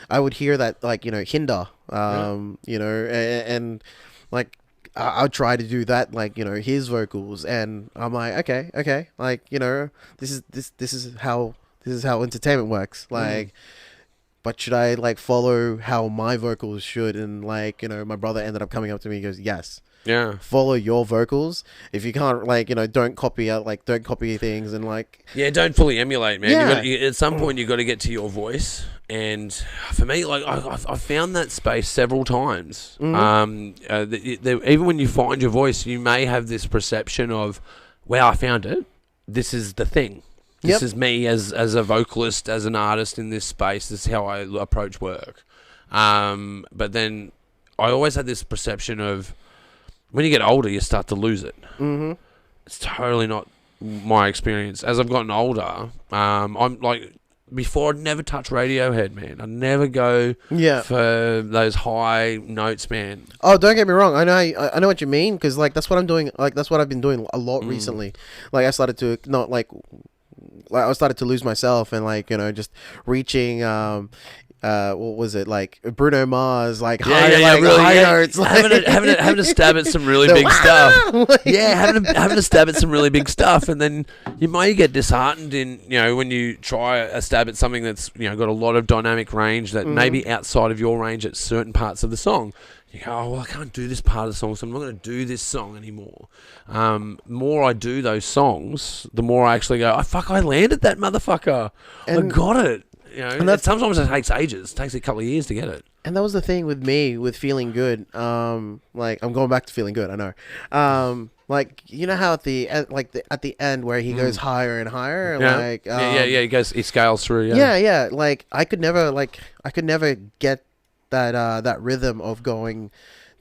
I would hear that like, you know, Hinder, you know, and like I'll try to do that, like, you know, his vocals, and I'm like, okay, like, you know, this is how entertainment works, like. But should I like follow how my vocals should? And like, you know, my brother ended up coming up to me and goes, yes. Yeah. Follow your vocals. If you can't, like, you know, don't copy things, and like. Yeah, don't fully emulate, man. Yeah. At some point, you got to get to your voice. And for me, like, I found that space several times. Even when you find your voice, you may have this perception of, wow, I found it. This is the thing. This is me as a vocalist, as an artist in this space. This is how I approach work. But then I always had this perception of, when you get older, you start to lose it. It's totally not my experience. As I've gotten older, I'm like, before I'd never touch Radiohead, man. I'd never go for those high notes, man. Oh, don't get me wrong. I know what you mean, because like that's what I'm doing. Like that's what I've been doing a lot recently. Like I started to not like I started to lose myself and like just reaching what was it, like Bruno Mars, like high notes, like having a stab at some really big stuff. Yeah, having a stab at some really big stuff, and then you may get disheartened in when you try a stab at something that's got a lot of dynamic range that may be outside of your range at certain parts of the song. You go, oh well, I can't do this part of the song, so I'm not going to do this song anymore. The more I do those songs, the more I actually go, oh fuck, I landed that motherfucker, I got it. And sometimes it takes ages. It takes a couple of years to get it. And that was the thing with me with Feeling Good. Like I'm going back to Feeling Good. I know. Like how at the end, at the end where he goes higher and higher. Yeah. He scales through. Yeah. Like I could never get that rhythm of going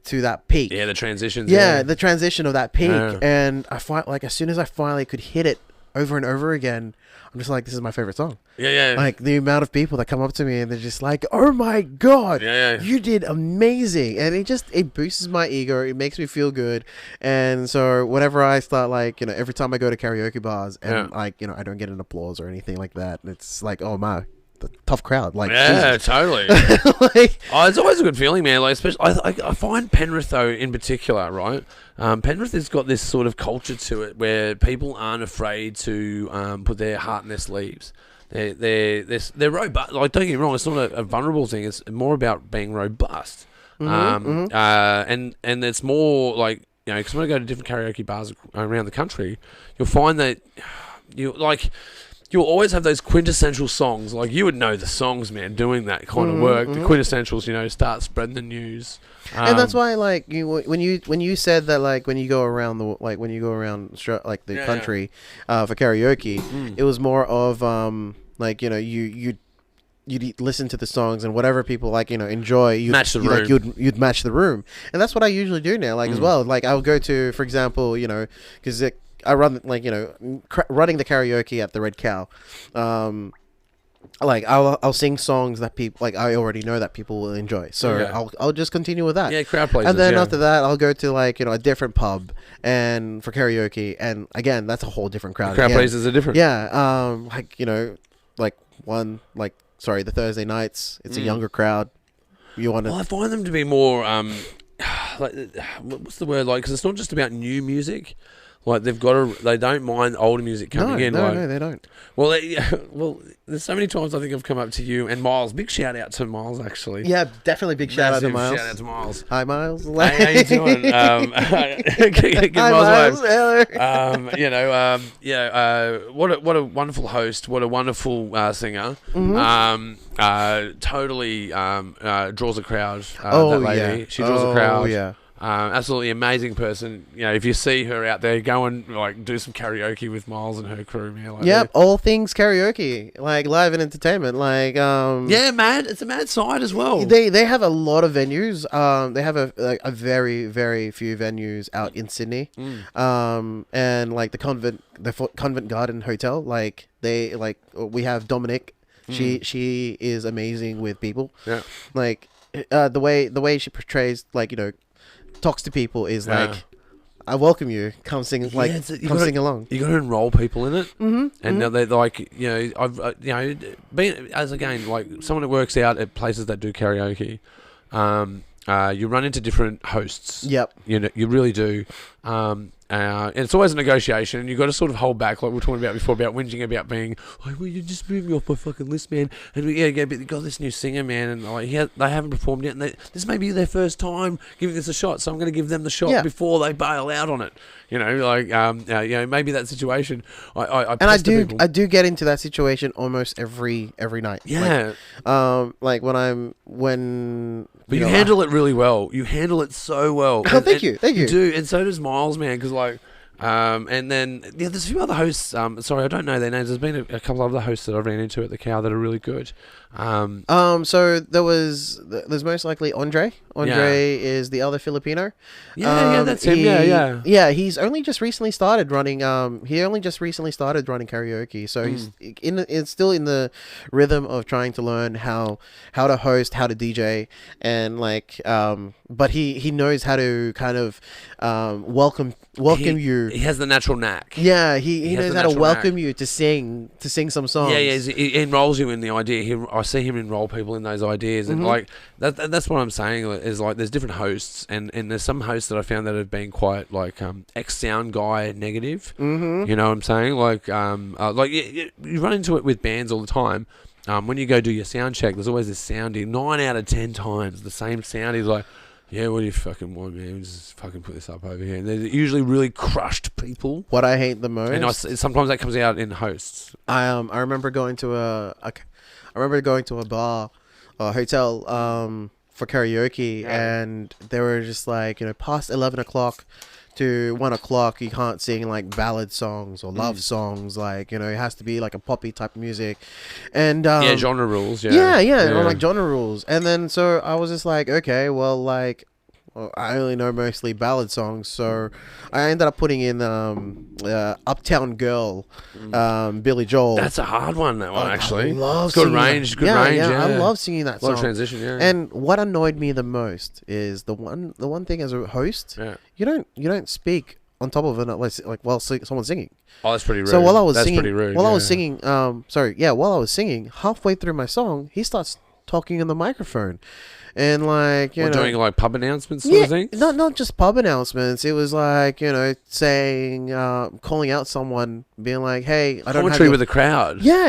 to that peak. Yeah, the transitions. Yeah, the transition of that peak, and I find like as soon as I finally could hit it over and over again, I'm just like, this is my favorite song. Yeah. Like the amount of people that come up to me and they're just like, oh my God, you did amazing. And it boosts my ego. It makes me feel good. And so whenever I start like, every time I go to karaoke bars and like, I don't get an applause or anything like that. It's like, oh my, the tough crowd. Like, Jesus. Totally. It's always a good feeling, man. Like, especially, I find Penrith though in particular, right? Penrith has got this sort of culture to it where people aren't afraid to put their heart in their sleeves. They're robust. Like, don't get me wrong, it's not a vulnerable thing. It's more about being robust. And it's more like because when I go to different karaoke bars around the country, you'll find that you'll always have those quintessential songs. Like, you would know the songs, man, doing that kind of work. The quintessentials, start spreading the news. And that's why, like, when you said that, like, when you go around the country for karaoke, it was more of like, you'd listen to the songs and whatever people like, enjoy. You'd match the room. You'd match the room, and that's what I usually do now. Like as well, like I'll go to, for example, because I run running the karaoke at the Red Cow. Like I'll sing songs that people like I already know that people will enjoy. So I'll just continue with that. Yeah, crowd places. And then after that, I'll go to like a different pub and for karaoke. And again, that's a whole different crowd. The crowd places are different. Yeah. The Thursday nights, it's a younger crowd. I find them to be more what's the word, like, because it's not just about new music. Like, they don't mind older music coming in. No, they don't. Well, there's so many times I think I've come up to you and Miles. Big shout out to Miles, actually. Yeah, definitely big shout out to Miles. Shout out to Miles. Hi, Miles. Hey, how you doing? Give Miles a wave. What a wonderful host. What a wonderful singer. Totally draws a crowd. That lady. Yeah. She draws a crowd. Oh, yeah. Absolutely amazing person. If you see her out there, go and like do some karaoke with Miles and her crew. All things karaoke, like live and entertainment. Like it's a mad side as well. They have a lot of venues. They have a very, very few venues out in Sydney. And like the Convent Garden Hotel. Like we have Dominic. She is amazing with people. Yeah. Like the way she portrays, like talks to people is like, I welcome you. Come sing, sing along. You got to enroll people in it, and now they're like, I've being as again like someone that works out at places that do karaoke. You run into different hosts. Yep. You really do. And it's always a negotiation, and you've got to sort of hold back, like we were talking about before, about whinging about being, oh, well, you just moved me off my fucking list, man. And but you got this new singer, man, and like they haven't performed yet, and this may be their first time giving this a shot, so I'm going to give them the shot before they bail out on it. Maybe that situation. I do get into that situation almost every night. Yeah. But you handle it really well. You handle it so well. Oh, thank you. You do, and so does Miles, man. Because and then there's a few other hosts. Sorry, I don't know their names. There's been a couple of other hosts that I've ran into at the Cow that are really good. So there's most likely Andre. Andre is the other Filipino. That's him. Yeah. He's only just recently started running. Karaoke. So he's it's still in the rhythm of trying to learn how to host, how to DJ, and but he knows how to kind of welcome you He has the natural knack. Yeah, he knows how to welcome knack. You to sing some songs. Yeah, he enrolls you in the idea. I see him enroll people in those ideas, and like that's what I'm saying is like there's different hosts, and there's some hosts that I found that have been quite like ex-sound guy negative. Mm-hmm. You know what I'm saying? Like you run into it with bands all the time. When you go do your sound check, there's always this soundie. 9 out of 10 times the same sound is like, yeah, what do you fucking want, man? Just fucking put this up over here. And they're usually really crushed people. What I hate the most, and sometimes that comes out in hosts. I remember going to a bar, a hotel, for karaoke, and they were just like, past 11 o'clock to 1 o'clock, you can't sing like ballad songs or love songs. Like, it has to be like a poppy type of music, and genre rules. Yeah, or like genre rules. And then so I was just like, okay, well, like, I only know mostly ballad songs, so I ended up putting in Uptown Girl, Billy Joel. That's a hard one, that one, actually. I love it's good range, good range. Yeah, I love singing that song. A lot of transition, yeah. And what annoyed me the most is the one thing as a host, you don't speak on top of it unless while someone's singing. Oh, that's pretty rude. So while I was singing, halfway through my song, he starts talking in the microphone. And like, doing like pub announcements sort of thing? Not just pub announcements. It was like, saying, calling out someone, being like, hey, I don't have commentary with the crowd. Yeah.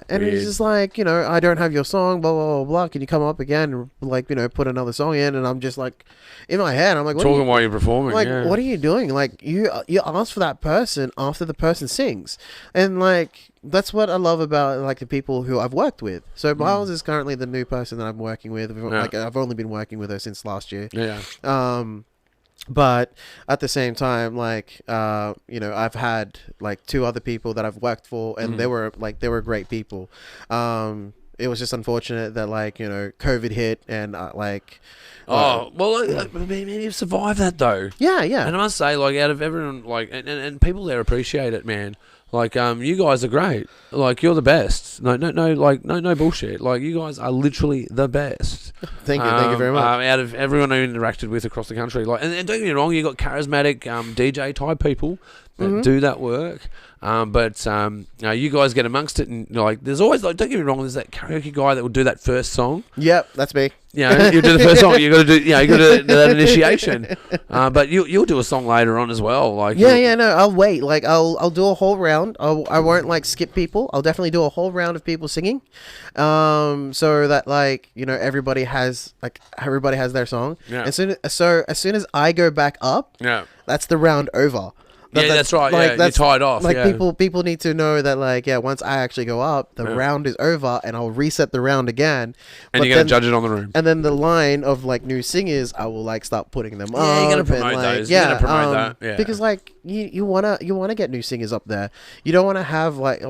And Weird. it's just like, I don't have your song, blah, blah, blah, blah. Can you come up again and like, put another song in? And I'm just like, in my head, I'm like, talking while you're performing. Like, what are you doing? Like, you ask for that person after the person sings. And like, that's what I love about like the people who I've worked with. So Miles is currently the new person that I'm working with. Like, I've only been working with her since last year. Yeah. But at the same time, like, I've had like 2 other people that I've worked for, and they were great people. It was just unfortunate that like, COVID hit, and like. Man, you've survived that though. Yeah. And I must say, like, out of everyone, like, and people there appreciate it, man. Like, you guys are great. Like, you're the best. No bullshit. Like, you guys are literally the best. Thank you very much. Out of everyone I interacted with across the country, like, and don't get me wrong, you got charismatic DJ type people that do that work. But you guys get amongst it, and like, there's always like, don't get me wrong, there's that karaoke guy that will do that first song. Yep, that's me. You do the first song. You got to do that initiation. But you'll do a song later on as well. Like no, I'll wait. Like I'll do a whole round. I won't like skip people. I'll definitely do a whole round of people singing, so that like everybody has their song. Yeah. As soon as I go back up, that's the round over. That's right. Like, you're tied off. Like people need to know that like once I actually go up, the round is over, and I'll reset the round again. And you're gonna judge it on the room. And then the line of like new singers, I will like start putting them up. Yeah, you're gonna promote those. You're gonna promote that. Yeah. Because like you wanna get new singers up there. You don't wanna have like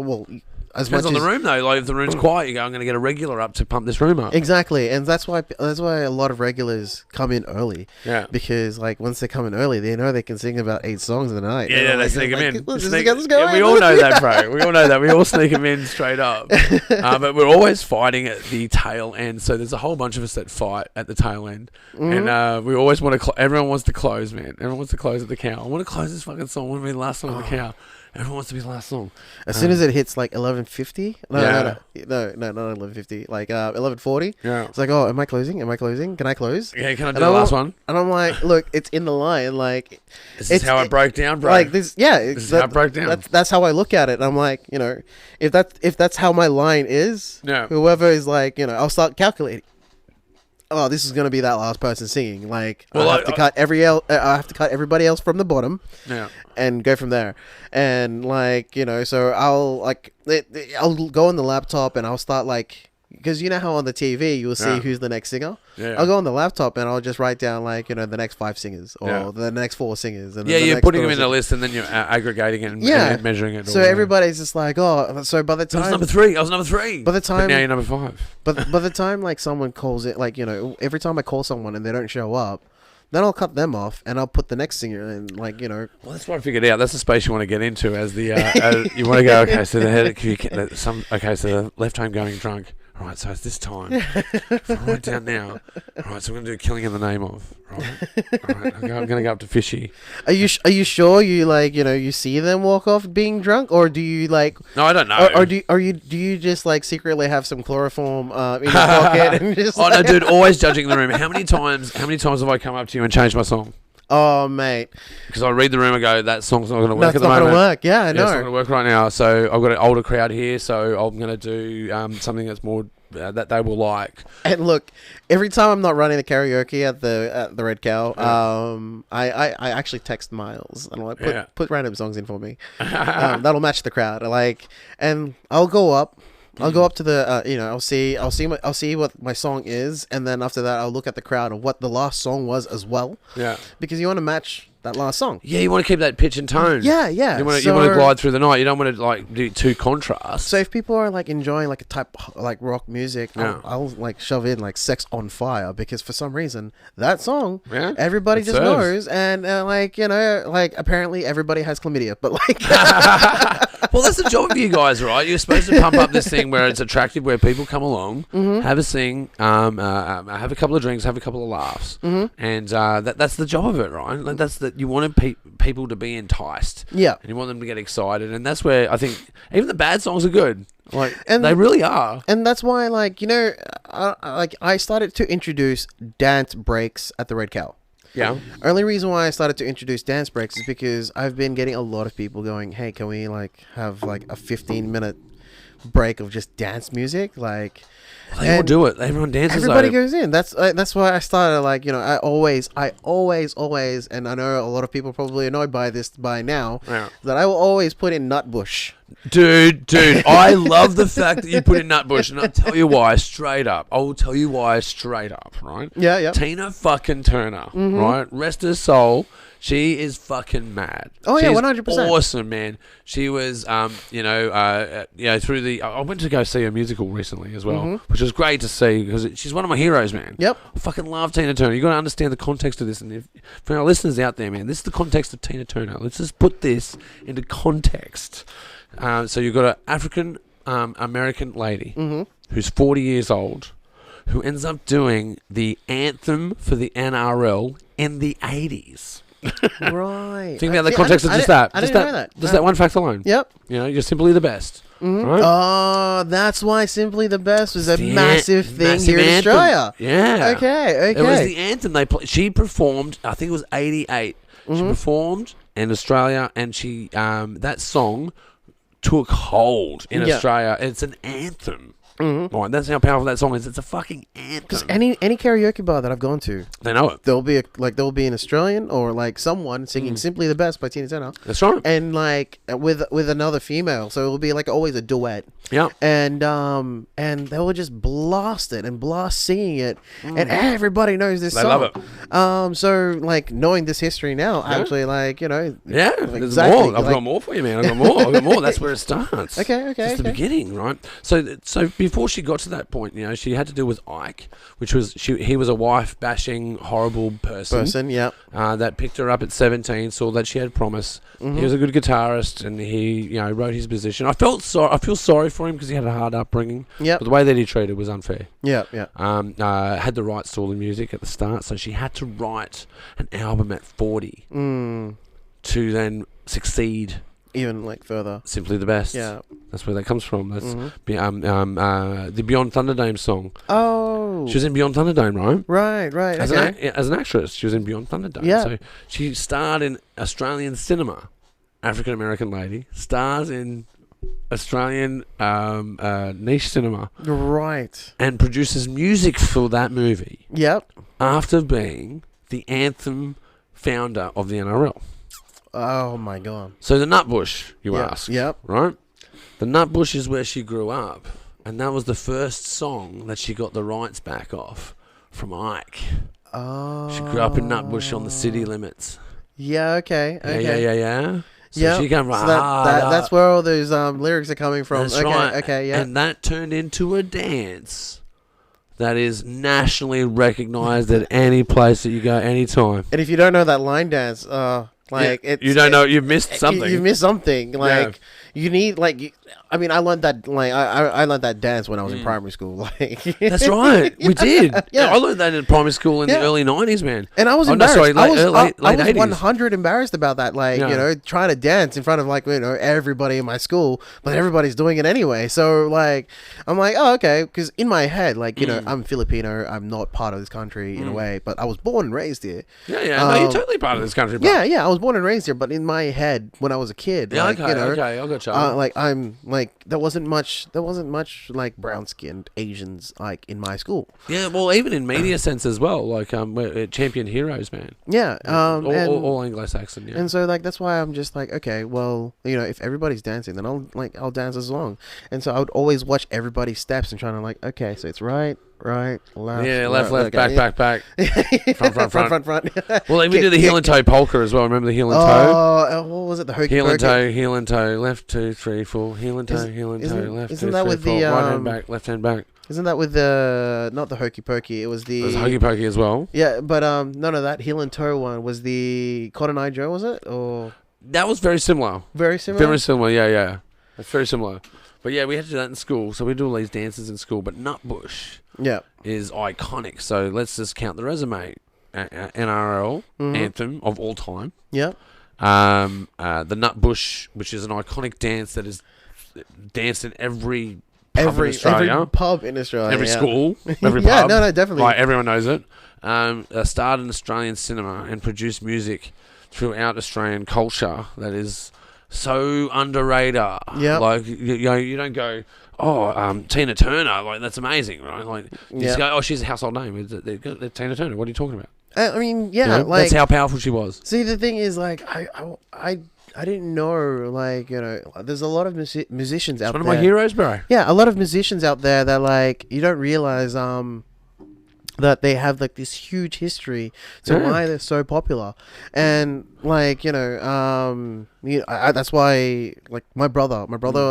Depends on the room though. Like if the room's quiet, you go, I'm going to get a regular up to pump this room up. Exactly, and that's why a lot of regulars come in early. Yeah. Because like once they come in early, they know they can sing about 8 songs in a night. Yeah, they sneak them in. We all know that, bro. We all know that. We all sneak them in straight up. But we're always fighting at the tail end. So there's a whole bunch of us that fight at the tail end, and we always want to. Everyone wants to close, man. Everyone wants to close at the cow. I want to close this fucking song. I want to be the last song of the cow. Everyone wants to be the last song. As soon as it hits like 11:50, no, not 11:50, like 11:40. Yeah, it's like, oh, am I closing? Can I close? Yeah, can I do the last one? And I'm like, look, it's in the line. Like, this is how I broke down, bro. Like this, yeah, this is how I broke down. That's how I look at it. And I'm like, if that's how my line is, whoever is like, I'll start calculating. Oh, this is gonna be that last person singing. Like, I have to cut everybody else from the bottom, and go from there. And like, so I'll go on the laptop and I'll start like, because you know how on the TV you will see who's the next singer. Yeah. I'll go on the laptop and I'll just write down like the next 5 singers or the next 4 singers. And you're putting them in a list and then you're aggregating it and measuring it. So everybody's just like, oh, so by the time I was number 3. By the time now you're number 5. But by the time like someone calls it, like every time I call someone and they don't show up, then I'll cut them off and I'll put the next singer in, like, Well, that's what I figured out. That's the space you want to get into as the, you want to go, okay, so the head, so the left home going drunk. All right, so it's this time. If I write down now. All right, so I'm going to do Killing in the Name of. All right, I'm going to go up to Fishy. Are you sure you like you see them walk off being drunk, or do you like? No, I don't know. Or do you just like secretly have some chloroform in your pocket and just? Oh no, dude! Always judging the room. How many times have I come up to you and changed my song? Oh, mate. Because I read the room and go, that song's not going to work at the moment. That's not going to work. Yeah, I know. It's not going to work right now. So I've got an older crowd here, so I'm going to do something that's more that they will like. And look, every time I'm not running the karaoke at the Red Cow, I actually text Miles and I'm like, put random songs in for me. That'll match the crowd. And I'll go up. I'll go up to the, I'll see what my song is, and then after that, I'll look at the crowd of what the last song was as well. Yeah. Because you want to match that last song. Yeah, you want to keep that pitch and tone. Yeah. You want to glide through the night. You don't want to like do two contrasts. So if people are like enjoying like a type like rock music, I'll like shove in like "Sex on Fire" because for some reason that song everybody just knows, and apparently everybody has chlamydia, but like. Well, that's the job of you guys, right? You're supposed to pump up this thing where it's attractive, where people come along, have a sing, have a couple of drinks, have a couple of laughs, and that's the job of it, right? Like that's the you want people to be enticed, and you want them to get excited, and that's where I think even the bad songs are good, and they really are, and that's why I started to introduce dance breaks at the Red Cow. Yeah. Only reason why I started to introduce dance breaks is because I've been getting a lot of people going, hey, can we have a 15-minute break of just dance music? They all do it. Everyone dances. Everybody goes in. That's why I started. I always, and I know a lot of people are probably annoyed by this by now. Yeah. That I will always put in Nutbush. Dude, I love the fact that you put in Nutbush, and I'll tell you why straight up. I will tell you why straight up, right? Yeah. Tina fucking Turner, right? Rest her soul. She is fucking mad. Oh yeah, She's 100%. Awesome, man. She was, through the. I went to go see a musical recently as well, which was great to see because she's one of my heroes, man. Yep. I fucking love Tina Turner. You got to understand the context of this, and for our listeners out there, man, this is the context of Tina Turner. Let's just put this into context. So you've got an African American lady who's 40 years old, who ends up doing the anthem for the NRL in the 80s. Right. Think about the context of just that. I didn't know that. Just that one fact alone. Yep. You're simply the best. Right? Oh, that's why Simply the Best was a massive thing here in Australia. Yeah. Okay. It was the anthem she performed. I think it was 88. She performed in Australia, and she that song took hold in Australia. It's an anthem. Right, that's how powerful that song is. It's a fucking anthem. Because any karaoke bar that I've gone to, they know it. There'll be an Australian or someone singing "Simply the Best" by Tina Turner. That's right. And with another female, so it'll be always a duet. Yeah. And they will just blast it and blast singing it, and everybody knows this song. They love it. So knowing this history now, actually, yeah, there's more. I've got more for you, man. I've got more. That's where it starts. Okay. It's the beginning, right? So before she got to that point, she had to deal with Ike, which was he was a wife-bashing, horrible person. Yeah. That picked her up at 17, saw that she had promise. He was a good guitarist, and he wrote his position. I feel sorry for him because he had a hard upbringing. Yeah. But the way that he treated was unfair. Yeah. Had the rights to all the music at the start, so she had to write an album at 40 to then succeed. Even further. Simply the Best. Yeah. That's where that comes from. That's the Beyond Thunderdome song. Oh. She was in Beyond Thunderdome, right? Right. As an actress, she was in Beyond Thunderdome. Yeah. So she starred in Australian cinema. African American lady stars in Australian niche cinema. Right. And produces music for that movie. Yep. After being the anthem founder of the NRL. Oh my God. So the Nutbush, you ask. Yep. Right? The Nutbush is where she grew up. And that was the first song that she got the rights back off from Ike. Oh. She grew up in Nutbush on the city limits. Yeah, okay. Yeah. So she came right. That's where all those lyrics are coming from. That's right. Okay, yeah. And that turned into a dance that is nationally recognized at any place that you go, anytime. And if you don't know that line dance, you don't know, you've missed something. You've missed something. You need I mean, I learned that I learned that dance when I was in primary school. That's right, we did. Yeah. I learned that in primary school in the early 90s, man. And I was embarrassed. I was 100 embarrassed about that. Trying to dance in front of everybody in my school, but everybody's doing it anyway. So I'm like, oh, okay, because in my head, I'm Filipino. I'm not part of this country in a way, but I was born and raised here. Yeah. No, you're totally part of this country. Bro. Yeah. I was born and raised here, but in my head, when I was a kid, okay, I got you. There wasn't much brown skinned Asians in my school. Yeah, well, even in media sense as well, we're champion heroes, man. Yeah, all Anglo-Saxon. Yeah, and so that's why I'm just okay, well, if everybody's dancing, then I'll dance as long. And so I would always watch everybody's steps and trying to okay, so it's right, left. Yeah, left, back, front. Well, we Kick, do the heel and toe polka as well. Remember the heel and toe? Oh, what was it? The hokey heel and toe, left 2 3 4, heel and toe, left 2 3 4, right hand back, left hand back. Isn't that with the not the hokey pokey? It was the hokey pokey as well. Yeah, but none of that heel and toe one was the Cotton Eye Joe, was it? Or that was very similar. Very similar. Very similar. Yeah. That's very similar. But yeah, we had to do that in school. So we do all these dances in school. But Nutbush is iconic. So let's just count the resume. NRL anthem of all time. Yeah. The Nutbush, which is an iconic dance that is danced in every pub in Australia. Every pub in Australia. Every school. Every pub. No, definitely. Everyone knows it. Started in Australian cinema and produced music throughout Australian culture that is so underrated. Yeah. You don't go, Tina Turner, that's amazing, right? You just go, she's a household name. They're Tina Turner. What are you talking about? I mean, yeah, that's how powerful she was. See, the thing is, I didn't know, there's a lot of musicians out there. One of my heroes, bro. Yeah, a lot of musicians out there that you don't realize that they have this huge history to why they're so popular, and that's why my brother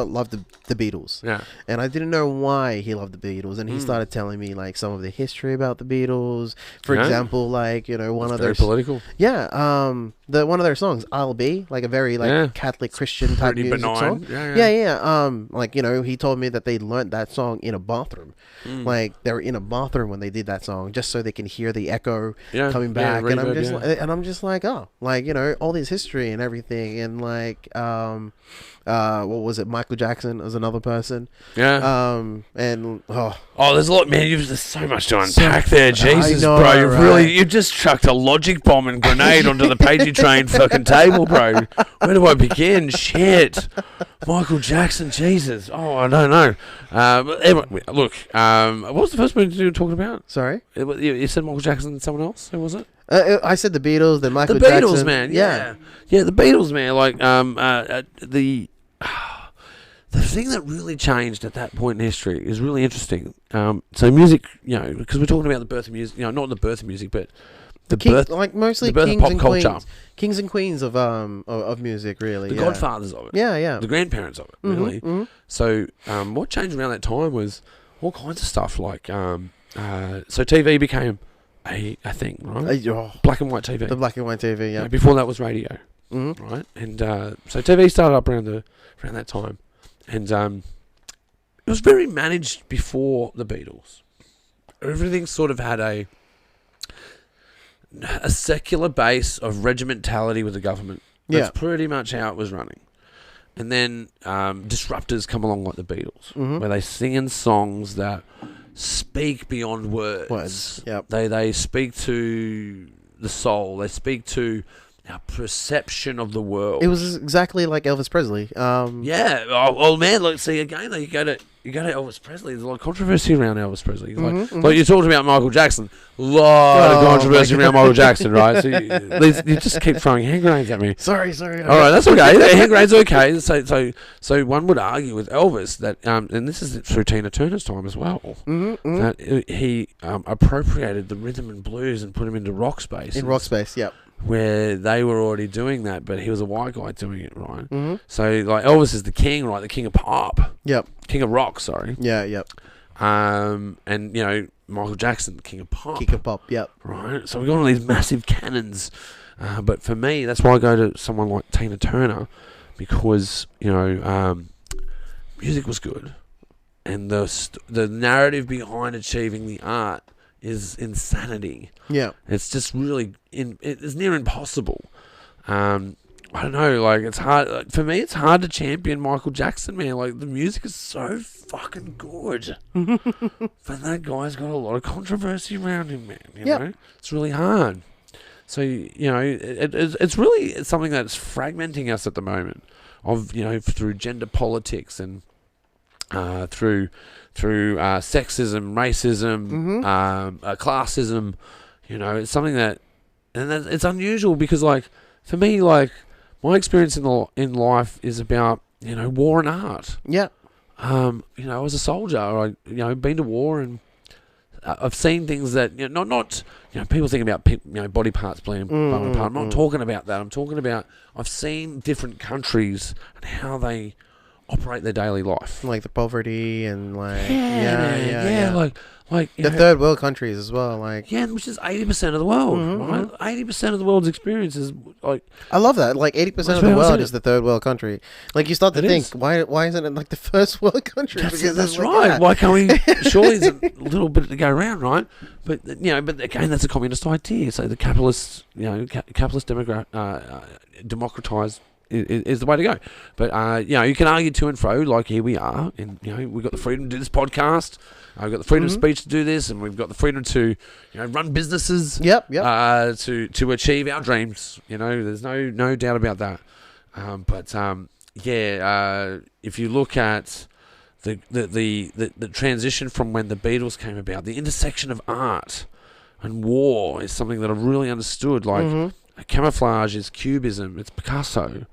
loved the Beatles. Yeah, and I didn't know why he loved the Beatles, and he started telling me some of the history about the Beatles. For example, one of their political. Yeah, one of their songs, "I'll Be," a very Catholic Christian type music benign song. Yeah. He told me that they learned that song in a bathroom. They were in a bathroom when they did that song, just so they can hear the echo coming back. And I'm just all this history and everything, and what was it? Michael Jackson was another person. Yeah. And there's a lot, man. There's so much to unpack there. Jesus, bro. You've just chucked a logic bomb and grenade onto the Pagey train fucking table, bro. Where do I begin? Shit. Michael Jackson, Jesus. I don't know. Look, what was the first movie you were talking about? Sorry? You said Michael Jackson and someone else? Who was it? I said the Beatles, then Michael Jackson. The Beatles, man. Yeah, the Beatles, man. The thing that really changed at that point in history is really interesting. So music, because we're talking about the birth of music, not the birth of music, but the birth mostly the birth kings of pop and culture. Queens. Kings and queens of music, really. The godfathers of it. Yeah. The grandparents of it, really. Mm-hmm. So what changed around that time was all kinds of stuff so TV became a thing, right? Black and white TV. The black and white TV, yeah. Before that was radio, right? And so TV started up around that time, and it was very managed before the Beatles. Everything sort of had a secular base of regimentality with the government. That's pretty much how it was running. And then disruptors come along like the Beatles, where they sing in songs that speak beyond words. Yep. They speak to the soul. They speak to our perception of the world. It was exactly like Elvis Presley. Yeah. Oh man, look, see again, you go to Elvis Presley. There's a lot of controversy around Elvis Presley. Like you talked about Michael Jackson, a lot of controversy around Michael Jackson, right? So you just keep throwing hand grenades at me. Sorry. All right, that's okay. Hand grenades are okay. So one would argue with Elvis that, and this is through Tina Turner's time as well, that he appropriated the rhythm and blues and put him into rock space. In rock space, yep. Where they were already doing that, but he was a white guy doing it, right? So Elvis is the king, right? The king of pop. Yep. King of rock, sorry. Yeah, yep. And Michael Jackson, the king of pop. King of pop, yep. Right. So we've got all these massive cannons, but for me, that's why I go to someone like Tina Turner, because music was good, and the narrative behind achieving the art is insanity. Yeah, it's just really it's near impossible. I don't know, like, it's hard for me. It's hard to champion Michael Jackson, man. Like, the music is so fucking good, but that guy's got a lot of controversy around him, man. You know, it's really hard. So it's really something that's fragmenting us at the moment, through gender politics and through sexism, racism, classism. It's something that, and it's unusual because, like, for me, like, my experience in life is about war and art. Yeah. I was a soldier. I been to war, and I've seen things that not people think about body parts being blown apart. I'm not talking about that. I'm talking about I've seen different countries and how they operate their daily life, like the poverty and like like the third world countries as well, like which is 80% of the world, right? 80% of the world's experience is like. I love that. Like 80% of the world is the third world country. Like, you start to think, why isn't it like the first world country? That's right. Why can't we? Surely there's a little bit to go around, right? But but again, that's a communist idea. So the capitalist democratized is the way to go. But you can argue to and fro, like here we are, and we've got the freedom to do this podcast. We've got the freedom of speech to do this, and we've got the freedom to run businesses. Yep. To achieve our dreams. There's no doubt about that. If you look at the transition from when the Beatles came about, the intersection of art and war is something that I've really understood. Like, camouflage is Cubism, it's Picasso.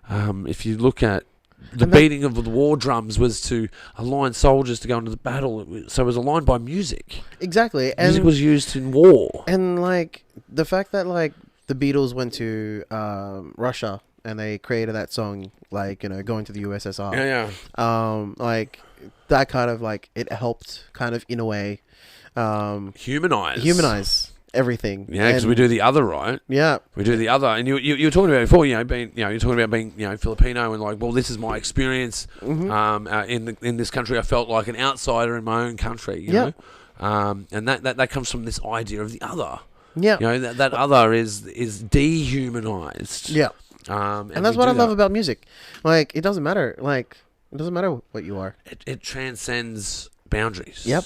If you look at the beating of the war drums was to align soldiers to go into the battle, so it was aligned by music. Exactly. Music was used in war. And like the fact that like the Beatles went to Russia and they created that song, like, going to the USSR. Like that kind of like, it helped kind of in a way humanize everything. Yeah, because we do the other, right? Yeah, we do the other. And you were talking about before, you're talking about being Filipino, and like, well, this is my experience. In this country, I felt like an outsider in my own country. You know, and that comes from this idea of the other. Yeah, that other is dehumanized. Yeah, and that's what I love about music. Like, it doesn't matter. Like, it doesn't matter what you are. It transcends boundaries. Yep,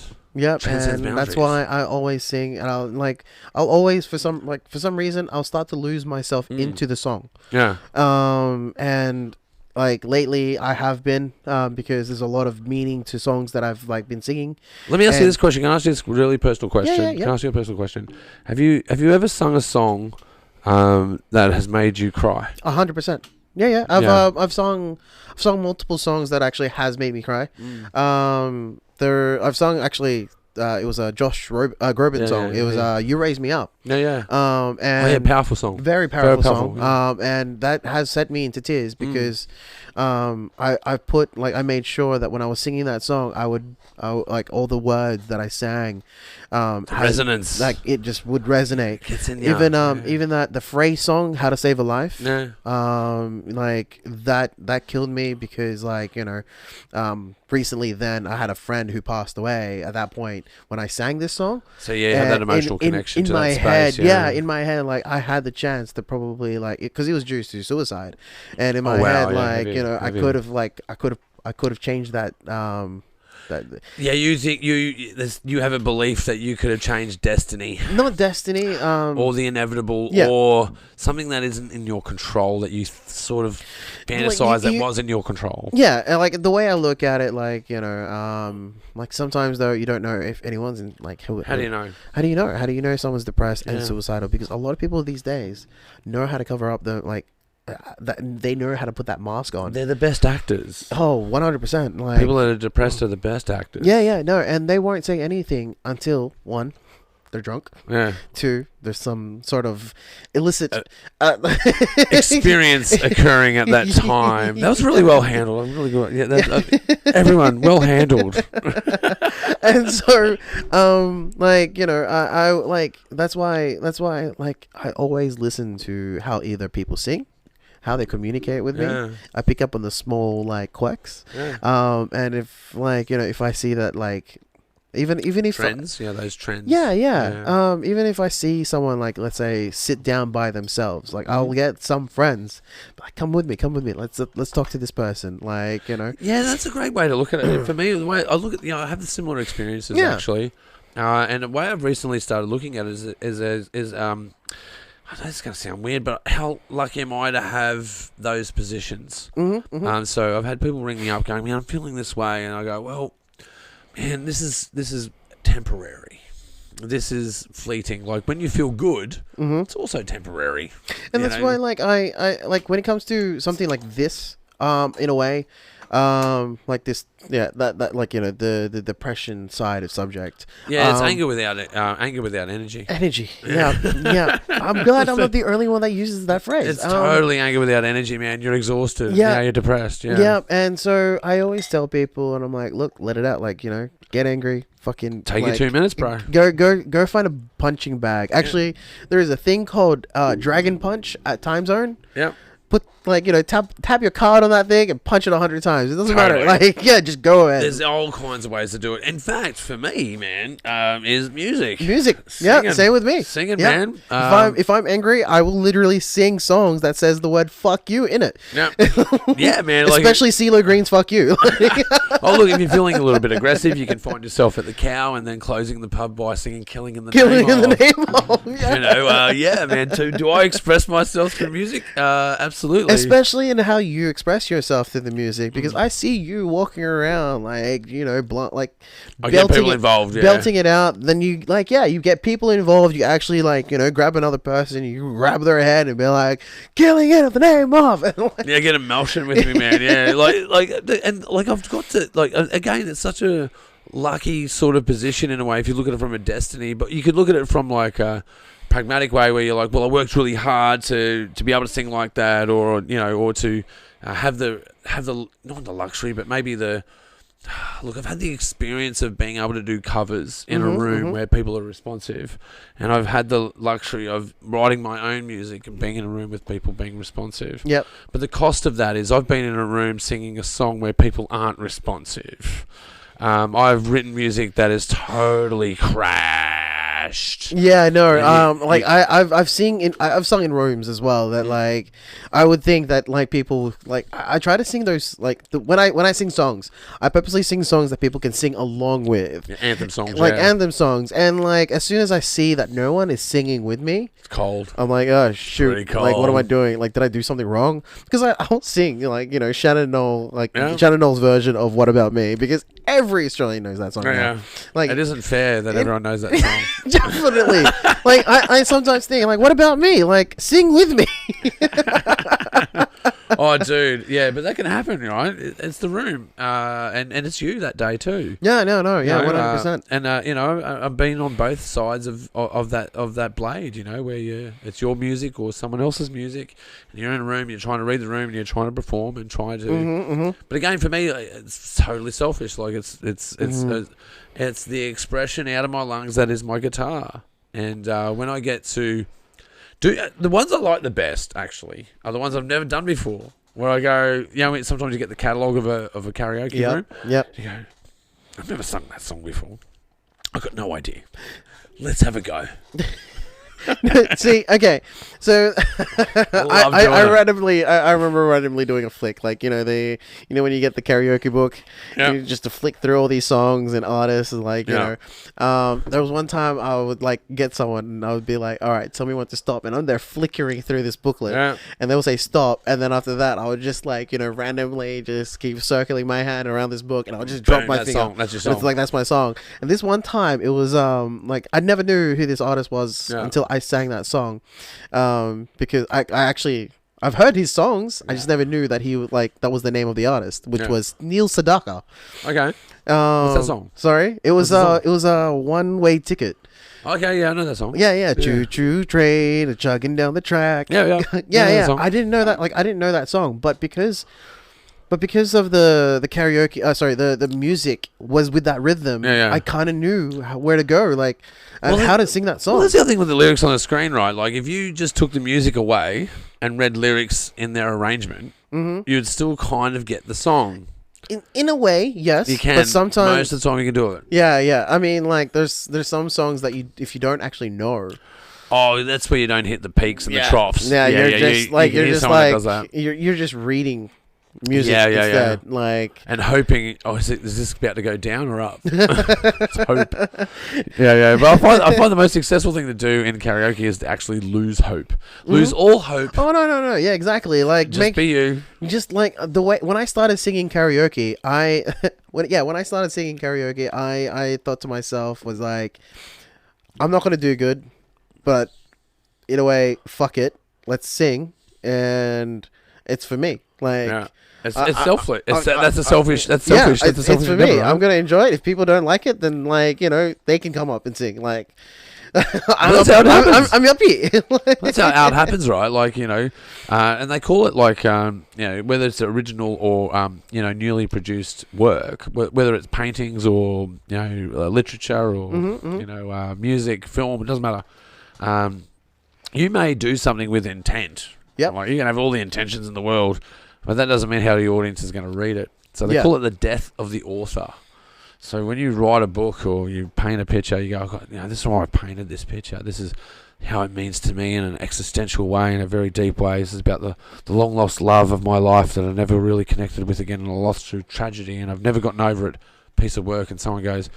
and that's why I always sing, and I'll always for some reason I'll start to lose myself into the song. Yeah. And like lately I have been because there's a lot of meaning to songs that I've like been singing. Let me ask you this question. Can I ask you this really personal question? Yeah. Can I ask you a personal question? Have you ever sung a song that has made you cry? 100%. Yeah. I've sung multiple songs that actually has made me cry. I've sung actually. It was a Josh Groban song. It was "You Raise Me Up." And powerful song. Very powerful song. Yeah. And that has set me into tears because I made sure that when I was singing that song, I would like all the words that I sang, resonance, like it just would resonate. Gets in even that the phrase song "How to Save a Life," like that killed me because recently then I had a friend who passed away at that point when I sang this song. So you had that emotional connection to that space. Head, in my head, like I had the chance to probably because he was due to suicide, and in my head, I could have changed that. You think you have a belief that you could have changed destiny, not destiny, or the inevitable, or something that isn't in your control that you sort of fantasize that was in your control. Yeah, and like the way I look at it, like sometimes though you don't know if anyone's in how do you know? How do you know someone's depressed and suicidal? Because a lot of people these days know how to cover up they know how to put that mask on. They're the best actors. Oh, 100%. Like, people that are depressed are the best actors. No, and they won't say anything until 1, they're drunk. Yeah. 2, there's some sort of illicit experience occurring at that time. That was really well handled. I'm really good. Yeah, everyone well handled. And so, I like that's why I always listen to how either people sing. how they communicate with Yeah. me. I pick up on the small like quirks. Yeah. And if like if I see that like even if Trends, those trends. Yeah. Even if I see someone like, let's say, sit down by themselves, like I'll get some friends, like, come with me. Let's talk to this person. Like, Yeah, that's a great way to look at it. For me, the way I look at, I have the similar experiences actually, and the way I've recently started looking at it is I know it's going to sound weird, but how lucky am I to have those positions? So I've had people ring me up going, man, I'm feeling this way, and I go, well, man, this is temporary. This is fleeting. Like when you feel good, it's also temporary. And that's why, like, I like when it comes to something like this, in a way, like this, that like the depression side of subject. Yeah, it's anger without energy. Energy. Yeah. I'm glad I'm not the only one that uses that phrase. It's totally anger without energy, man. You're exhausted. Yeah, you're depressed. Yeah. And so I always tell people, and I'm like, look, let it out. Like, get angry. Fucking take your 2 minutes, bro. Go find a punching bag. Actually, there is a thing called Dragon Punch at Time Zone. Yeah. Put tap your card on that thing and punch it 100 times. It doesn't matter. Like, just go ahead. There's all kinds of ways to do it. In fact, for me, man, is music. Singing. Yeah, same with me. Singing, man. If I'm angry, I will literally sing songs that says the word "fuck you" in it. Yeah, yeah, man. Especially CeeLo Green's "fuck you." Oh, look, if you're feeling a little bit aggressive, you can find yourself at the Cow and then closing the pub by singing "Killing in the Name of." Yeah, man. Do I express myself through music? Absolutely. Especially in how you express yourself through the music, because I see you walking around like blunt, like get people involved, belting it out. Then you you get people involved. You actually grab another person, you grab their head and be like, "Killing it in the name of." Yeah, get emotion with me, man. Yeah, like I've got to again. It's such a lucky sort of position in a way if you look at it from a destiny, but you could look at it from like a pragmatic way where you're like, well, I worked really hard to be able to sing like that, or to have the not the luxury, but maybe the look. I've had the experience of being able to do covers in a room where people are responsive, and I've had the luxury of writing my own music and being in a room with people being responsive. Yep. But the cost of that is I've been in a room singing a song where people aren't responsive. I've written music that is totally crashed. Yeah, no. I've sung in rooms as well. That like, I would think that like people like I try to sing those when I sing songs, I purposely sing songs that people can sing along with. Yeah, anthem songs, anthem songs, and like as soon as I see that no one is singing with me, it's cold. I'm like, oh shoot! Pretty cold. Like, what am I doing? Like, did I do something wrong? Because I don't sing Shannon Knoll, Shannon Knoll's version of "What About Me," because every Australian knows that song. Yeah. Like, it isn't fair that everyone knows that song. Definitely. Like, I sometimes think, like, what about me? Like, sing with me. Oh, dude. Yeah, but that can happen, right? It's the room. And it's you that day, too. Yeah, no. Yeah, 100%. And, I've been on both sides of that blade, where it's your music or someone else's music, and you're in a room, you're trying to read the room, and you're trying to perform and trying to... But again, for me, it's totally selfish. Like, it's the expression out of my lungs that is my guitar. And when I get to do the ones I like the best, actually, are the ones I've never done before. Where I go, sometimes you get the catalogue of a karaoke room. Yep. You go, I've never sung that song before. I've got no idea. Let's have a go. See, okay, so I remember randomly doing a flick, like when you get the karaoke book, just to flick through all these songs and artists, and there was one time I would like get someone and I would be like, all right, tell me when to stop, and I'm there flickering through this booklet, and they will say stop, and then after that I would just randomly just keep circling my hand around this book, and I'll just drop my finger. Song. That's your song. It's like that's my song. And this one time it was like I never knew who this artist was until I sang that song, because I've heard his songs. I just never knew that he would that was the name of the artist, which was Neil Sedaka. Okay. What's that song? Sorry, it was a one-way ticket. Okay, yeah, I know that song. Yeah. Choo choo train, chugging down the track. Yeah. Yeah. I didn't know that. I didn't know that song, but because But because of the karaoke, the music was with that rhythm, I kind of knew where to go, like, and how to sing that song. Well, that's the other thing with the lyrics on the screen, right? Like, if you just took the music away and read lyrics in their arrangement, you'd still kind of get the song. In a way, yes. You can. But sometimes most of the time you can do it. Yeah. I mean, like, there's some songs that if you don't actually know. Oh, that's where you don't hit the peaks and the troughs. Yeah, you're just reading music instead. Like, and hoping, is this about to go down or up? It's hope. Yeah. But I find the most successful thing to do in karaoke is to actually lose hope. Lose all hope. Oh, no. Yeah, exactly. Like, just be you. Just like the way, when I started singing karaoke, I thought to myself, was like, I'm not going to do good, but in a way, fuck it. Let's sing. And it's for me. Like, it's selfish. That's selfish. That's selfish for me. Right? I'm gonna enjoy it. If people don't like it, then, like, they can come up and sing. Like, that's how it happens. I'm happy. That's how it happens, right? Like, and they call it, like, whether it's original or newly produced work, whether it's paintings or literature or music, film. It doesn't matter. You may do something with intent. Yep. Like, you can have all the intentions in the world, but that doesn't mean how the audience is going to read it. So they call it the death of the author. So when you write a book or you paint a picture, you go, this is why I painted this picture. This is how it means to me in an existential way, in a very deep way. This is about the long lost love of my life that I never really connected with again, and I lost through tragedy, and I've never gotten over it. Piece of work, and someone goes,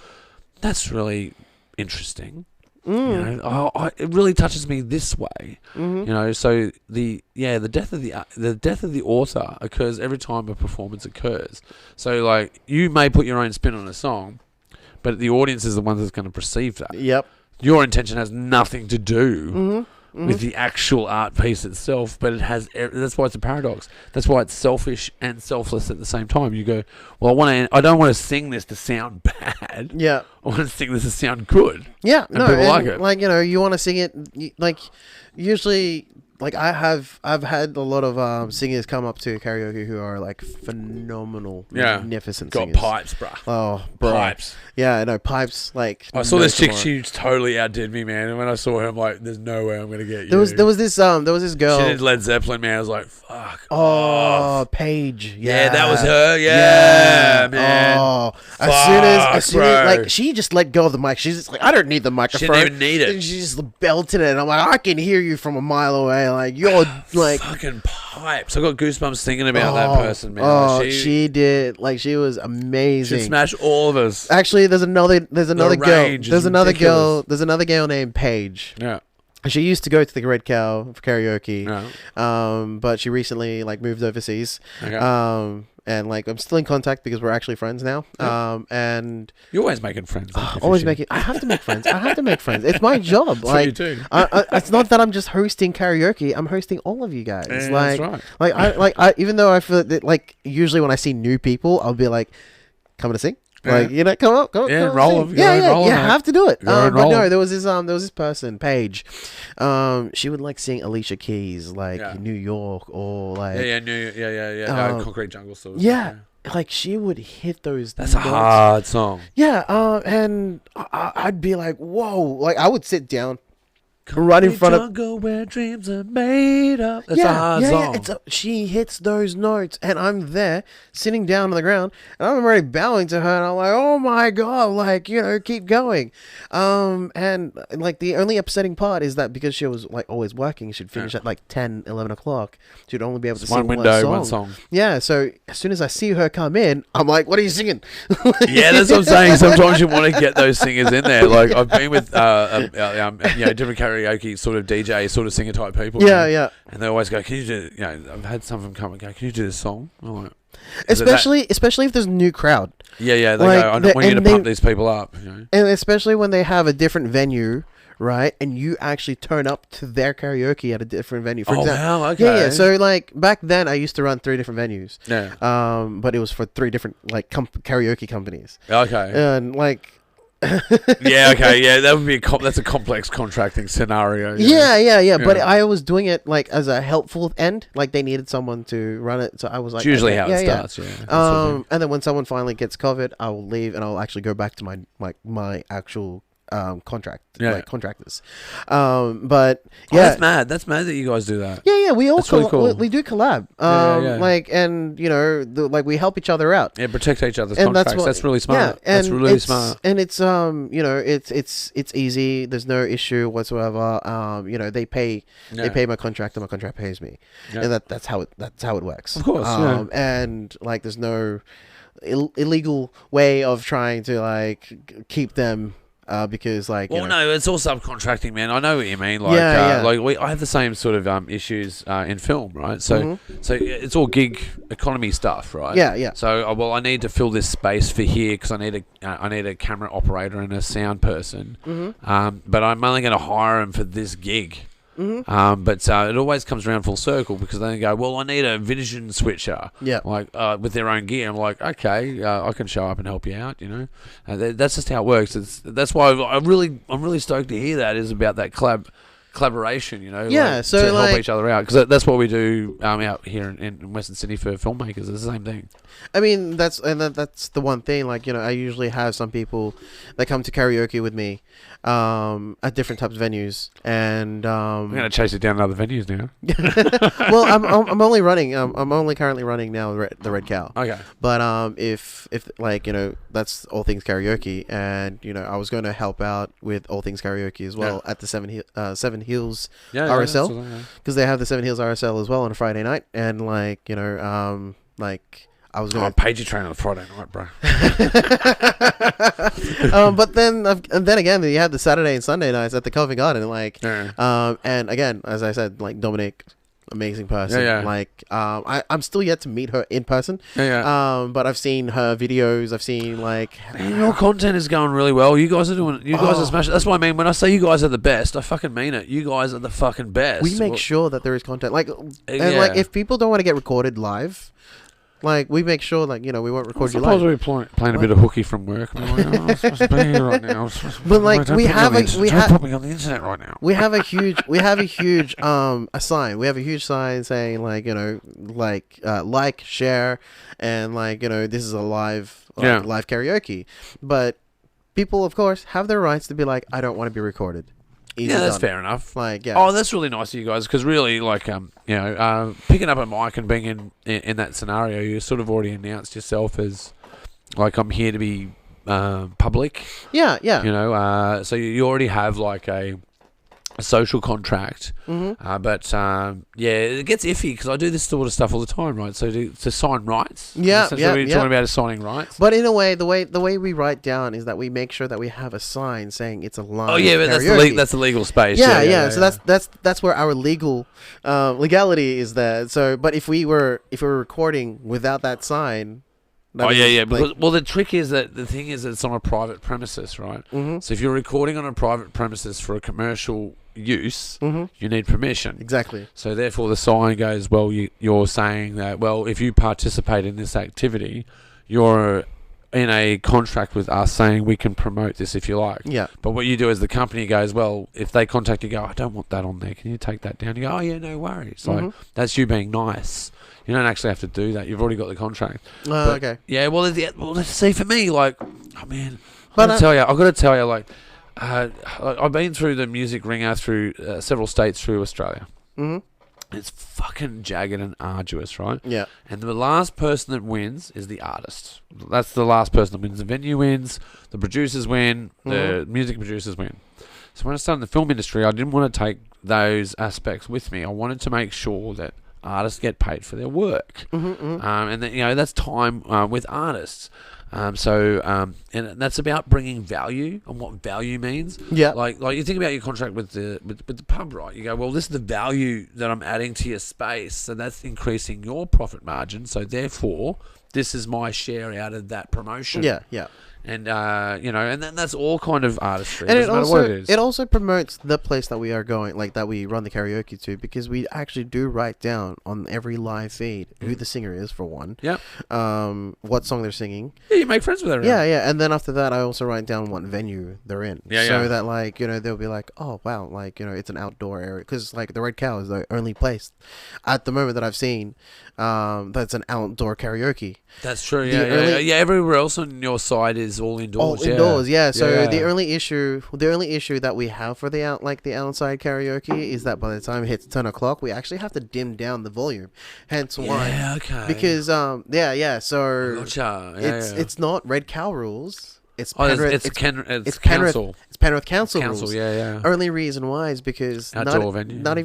that's really interesting. It really touches me this way. So the death of the author occurs every time a performance occurs. So, like, you may put your own spin on a song, but the audience is the one that's going to perceive that. Yep. Your intention has nothing to do with the actual art piece itself, but it has. That's why it's a paradox. That's why it's selfish and selfless at the same time. You go, well, I don't want to sing this to sound bad. Yeah. I want to sing this to sound good. Yeah. And people like it. Like, you want to sing it, like, usually, like, I've had a lot of singers come up to karaoke who are, like, phenomenal, magnificent got singers. Pipes, bruh. Oh, bro. Pipes. Yeah, I know, Pipes, like... I saw this chick, she totally outdid me, man. And when I saw her, I'm like, there's no way I'm going to get you. There was this girl... She did Led Zeppelin, man. I was like, fuck. Oh, Pagey. Yeah, that was her. Yeah, man. Oh, as soon as, like, she just let go of the mic. She's just like, I don't need the microphone. She didn't even need it. And she just belted it. And I'm like, I can hear you from a mile away. Like, you're like... Fucking Pipes. I got goosebumps thinking about that person, man. Oh, like, she did. Like, she was amazing. She smashed all of us. Actually, there's another girl. There's another girl named Paige. Yeah. She used to go to the Red Cow for karaoke. Yeah. But she recently, like, moved overseas. Okay. And, like, I'm still in contact because we're actually friends now. Yeah. And you're always making friends. Always making. I have to make friends. It's my job. That's like, what you do. It's not that I'm just hosting karaoke. I'm hosting all of you guys. Yeah, like, that's right. I even though I feel that, like, usually when I see new people, I'll be like, coming to sing. Like, come up. Yeah, roll them. Have to do it. But no, there was this person, Paige. She would, like, sing Alicia Keys, like, New York, or like Concrete Jungle sort of stuff. Like, she would hit those. That's notes. A hard song. Yeah, and I'd be like, whoa! Like, I would sit down. Right in front jungle where dreams are made up. That's a hard song. She hits those notes, and I'm there sitting down on the ground, and I'm already bowing to her, and I'm like, oh my god, like, keep going. And, like, the only upsetting part is that because she was, like, always working, she'd finish at like 10, 11 o'clock. She'd only be able to sing one song. Yeah, so as soon as I see her come in, I'm like, what are you singing? Yeah, that's what I'm saying. Sometimes you want to get those singers in there. Like, I've been with different karaoke sort of DJ, sort of singer type people. Yeah. And they always go, can you do, I've had some of them come and go, can you do this song? I'm like, especially if there's a new crowd. Yeah, they go, I want you to pump these people up. And especially when they have a different venue, right? And you actually turn up to their karaoke at a different venue. For example. Wow, okay. Yeah. So, like, back then, I used to run 3 different venues. Yeah. But it was for 3 different, like, karaoke companies. Okay. And, like, Yeah, okay, yeah, that would be that's a complex contracting scenario. Yeah. But I was doing it like as a helpful end, like they needed someone to run it, so I was like, it's usually how it starts. And then when someone finally gets COVID, I will leave and I'll actually go back to my actual contractors. But yeah, that's mad that you guys do that. Yeah, we all really cool. we do collab. Like, and you know, like we help each other out. Yeah, protect each other's contracts. That's really smart. Yeah, that's really smart. And it's you know, it's easy. There's no issue whatsoever. You know, they pay my contract and my contract pays me, and that's how it works. Of course. And like, there's no illegal way of trying to like keep them. Because like, no, it's all subcontracting, man. I know what you mean. Like, like I have the same sort of issues in film, right? So, so it's all gig economy stuff, right? Yeah. So, I need to fill this space for here because I need a camera operator and a sound person. But I'm only going to hire them for this gig. But it always comes around full circle because then they go, well, I need a vision switcher, like with their own gear. I'm like, okay, I can show up and help you out, you know. That's just how it works. That's why I'm really stoked to hear that is about that collaboration, you know. Yeah, like, so to like, help each other out because that's what we do out here in Western Sydney for filmmakers. It's the same thing. I mean, that's the one thing. Like, you know, I usually have some people that come to karaoke with me at different types of venues, and I'm gonna chase it down to other venues now. Well, I'm only running. I'm only currently running now the Red Cow. Okay. But if like, you know, that's All Things Karaoke, and you know, I was going to help out with All Things Karaoke as well at the Seven Hills RSL, because they have the Seven Hills RSL as well on a Friday night, and like, you know, like. I was going. Pagey train on a Friday night, bro. But then again, you have the Saturday and Sunday nights at the Covent Garden, like, and again, as I said, like Dominic, amazing person. Like, I'm still yet to meet her in person. But I've seen her videos. I've seen like, man, your content is going really well. You guys are smashing. That's what I mean when I say you guys are the best. I fucking mean it. You guys are the fucking best. We make sure that there is content. Like, and like, if people don't want to get recorded live. Like, we make sure, like, you know, we won't record you live. We're playing a bit of hooky from work. I'm supposed to be here right now. But like, we have put me on the internet right now. We have a huge a sign. We have a huge sign saying, like, you know, like, share, and like, you know, this is a live karaoke. But people, of course, have their rights to be like, I don't want to be recorded. That's fair enough. Like, that's really nice of you guys because really, like, you know, picking up a mic and being in that scenario, you sort of already announced yourself as, like, I'm here to be public. Yeah. You know, so you already have like a social contract, but it gets iffy because I do this sort of stuff all the time, right? So to sign rights, we're talking about is signing rights. But in a way, the way we write down is that we make sure that we have a sign saying it's a live. Oh yeah, but that's the legal space. Yeah. So that's where our legal legality is there. So, but if we were recording without that sign. Because, well, the trick is that the thing is that it's on a private premises, right? So if you're recording on a private premises for a commercial use, you need permission. Exactly. So therefore, the sign goes, well, you're saying that, well, if you participate in this activity, you're in a contract with us saying we can promote this if you like. Yeah. But what you do is the company goes, well, if they contact you, go, I don't want that on there. Can you take that down? You go, oh yeah, no worries. Like, that's you being nice. You don't actually have to do that. You've already got the contract. Okay. Yeah. Well, see, for me, like, oh man, I've got to tell you, like, I've been through the music ringer through several states through Australia. It's fucking jagged and arduous, right? Yeah. And the last person that wins is the artist. That's the last person that wins. The venue wins. The producers win. The music producers win. So when I started in the film industry, I didn't want to take those aspects with me. I wanted to make sure that artists get paid for their work, and then, you know, that's time with artists. And that's about bringing value and what value means. Yeah, like you think about your contract with the pub, right? You go, well, this is the value that I'm adding to your space, so that's increasing your profit margin. So therefore, this is my share out of that promotion. Yeah. And and then that's all kind of artistry. And it also promotes the place that we are going, like that we run the karaoke to, because we actually do write down on every live feed who the singer is, for one. Yep. What song they're singing. Yeah, you make friends with everyone. Yeah. And then after that, I also write down what venue they're in. So that, like, they'll be like, oh wow, like, it's an outdoor area, because like the Red Cow is the only place at the moment that I've seen that's an outdoor karaoke. That's true. Yeah. Everywhere else on your side is all indoors. Indoors. So the only issue that we have for the outside karaoke is that by the time it hits 10 o'clock, we actually have to dim down the volume. Hence why. Yeah. Okay. Because So gotcha. it's not Red Cow rules. It's Penrith. It's council. It's Penrith Council rules. Yeah. Only reason why is because outdoor venue. Not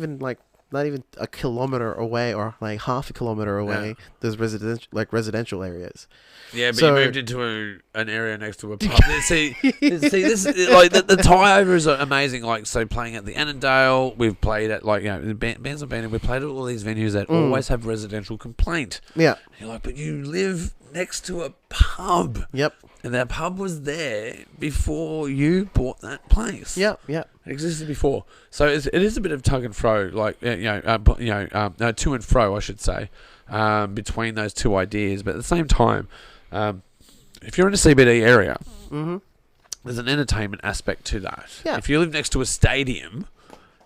even a kilometer away, or like half a kilometer away, there's residential areas. Yeah, but you moved into an area next to a pub. see, this like the tie-overs are amazing. Like, so playing at the Annandale, we've played at the bands have been in. We've played at all these venues that always have residential complaint. Yeah, and you're like, but you live next to a pub. Yep. And that pub was there before you bought that place. Yeah. It existed before, so it is a bit of tug and fro, like to and fro, I should say, between those two ideas. But at the same time, if you're in a CBD area, there's an entertainment aspect to that. Yeah. If you live next to a stadium,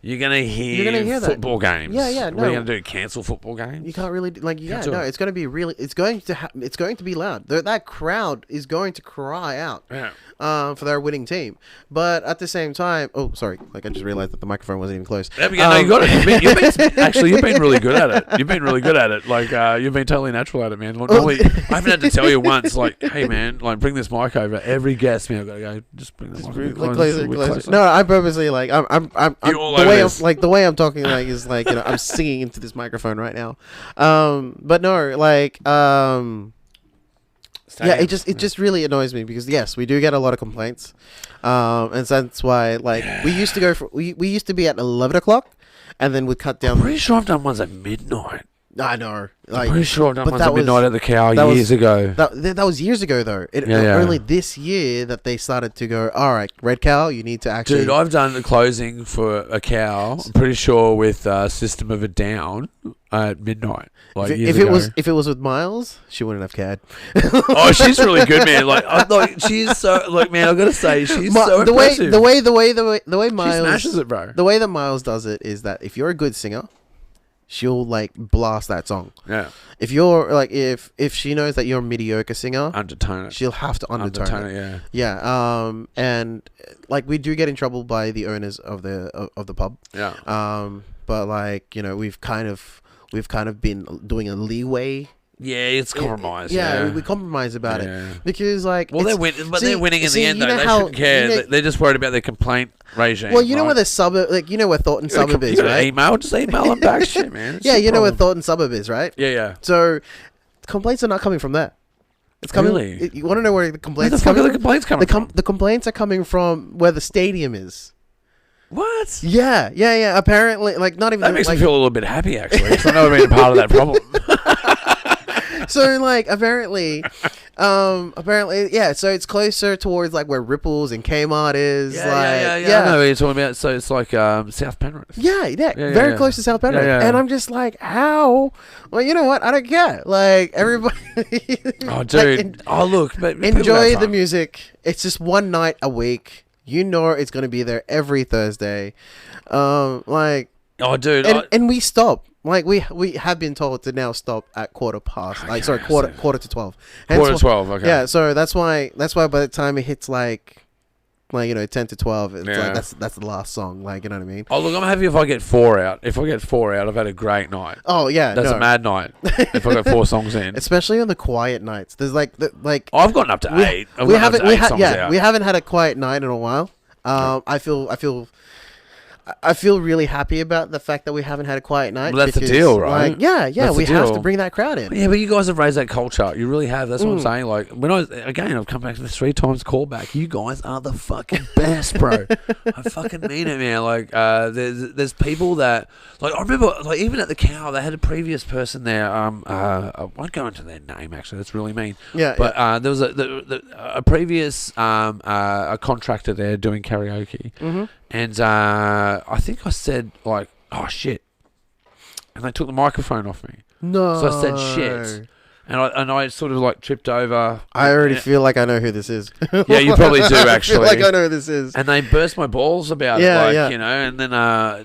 you're gonna hear football games. Yeah. What are you gonna do? Cancel football games? You can't really It's gonna be really. It's going to be loud. That crowd is going to cry out. Yeah. For their winning team, but at the same time, oh sorry, like I just realized that the microphone wasn't even close. There we go. No, you got it. You've been really good at it. You've been really good at it. Like you've been totally natural at it, man. Normally, I haven't had to tell you once, like, hey man, like bring this mic over. Every guest, man, I've got to go. Just bring this mic closer. No, I purposely I'm the way I'm talking is like I'm singing into this microphone right now. But no, like yeah, it just really annoys me because yes, we do get a lot of complaints, and so that's why we used to we used to be at 11 o'clock, and then we'd cut down. I'm pretty sure I've done ones at midnight. I know. I'm pretty sure I've done ones at midnight at the Cow years ago. That was years ago though. Only this year that they started to go, all right, Red Cow, you need to actually. Dude, I've done the closing for a Cow. I'm pretty sure with System of a Down at midnight. Like if it was with Miles, she wouldn't have cared. Oh, she's really good, man. She's so man. I've got to say, she's so impressive. The way Miles, she smashes it, bro. The way that Miles does it is that if you're a good singer, she'll blast that song. Yeah. If you're if she knows that you're a mediocre singer, undertone it. She'll have to undertone it. Yeah. Yeah. And we do get in trouble by the owners of the pub. Yeah. But we've kind of been doing a leeway. Yeah, it's compromise. We compromise about it because they're winning in the end though. They shouldn't care. They're just worried about their complaint regime. Well, where the suburb, where Thornton suburb is, right? Just email them back, shit, man. Yeah, where Thornton suburb is, right? Yeah. So complaints are not coming from there. It's coming. Really? You want to know where the complaints? Where the fuck are the complaints coming from? The complaints are coming from where the stadium is. What? Yeah. Apparently, not even. That makes me feel a little bit happy, actually, because I've never been a part of that problem. So apparently, yeah. So it's closer towards where Ripples and Kmart is. Yeah. I know what you're talking about. So it's South Penrith. Yeah, very close to South Penrith. Yeah. And I'm just how? Well, you know what? I don't care. Everybody. Oh, dude. Look, but enjoy the music. It's just one night a week. It's going to be there every Thursday. Oh, dude. And we stop. We have been told to now stop at quarter to 12. Hence quarter to 12. Okay. Yeah, so that's why by the time it hits 10 to 12, it's that's the last song. You know what I mean? Oh, look, I'm happy if I get 4 out. If I get 4 out, I've had a great night. Oh yeah, that's a mad night. If I got 4 songs in, especially on the quiet nights. There's I've gotten up to 8. We haven't had a quiet night in a while. I feel I feel really happy about the fact that we haven't had a quiet night. Well, that's the deal, right? Like, yeah, we have to bring that crowd in. Yeah, but you guys have raised that culture. You really have. That's what I'm saying. Like, I've come back to this 3 times callback. You guys are the fucking best, bro. I fucking mean it, man. Like, there's people that, like, I remember, like, even at the Cow, they had a previous person there. I won't go into their name, actually. That's really mean. Yeah. But there was a previous a contractor there doing karaoke. Mm-hmm. And I think I said, like, oh, shit. And they took the microphone off me. No. So I said shit. And I sort of, like, tripped over. I already feel like I know who this is. Yeah, you probably do, actually. I feel like I know who this is. And they burst my balls about it, like, you know. And then I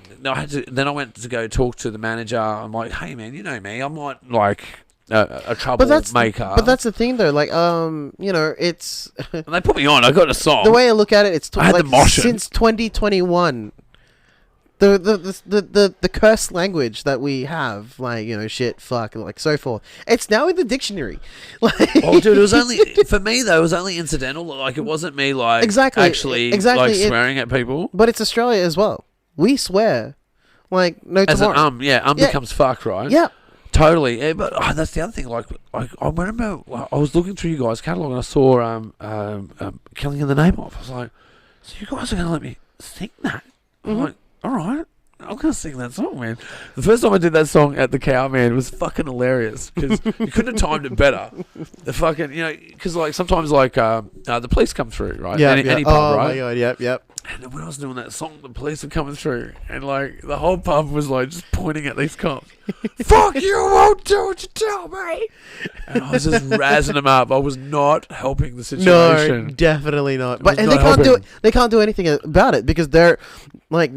went to go talk to the manager. I'm like, hey, man, you know me. I'm not, like... a troublemaker. But that's the thing, though. Like, you know, it's... and they put me on. I got a song. The way I look at it, it's I had the since 2021, the cursed language that we have, like, you know, shit, fuck, like, so forth. It's now in the dictionary. Like, oh, dude, it was only... For me, though, it was only incidental. Like, it wasn't me, like, actually like, swearing at people. But it's Australia as well. We swear. Like, no tomorrow. As becomes fuck, right? Yeah. Totally, yeah, but that's the other thing. Like, I remember I was looking through you guys' catalogue and I saw Killing in the Name Of. I was like, so you guys are going to let me sing that? I'm like, all right, I'm going to sing that song, man. The first time I did that song at the Cow, man, it was fucking hilarious because you couldn't have timed it better. The fucking, you know, because like sometimes like the police come through, right? Yeah, any pub, right? Oh my god, yep. And then when I was doing that song, the police were coming through, and like the whole pub was like just pointing at these cops. Fuck you! Won't do what you tell me. And I was just razzing them up. I was not helping the situation. No, definitely not. But and they can't do it. They can't do anything about it because they're like,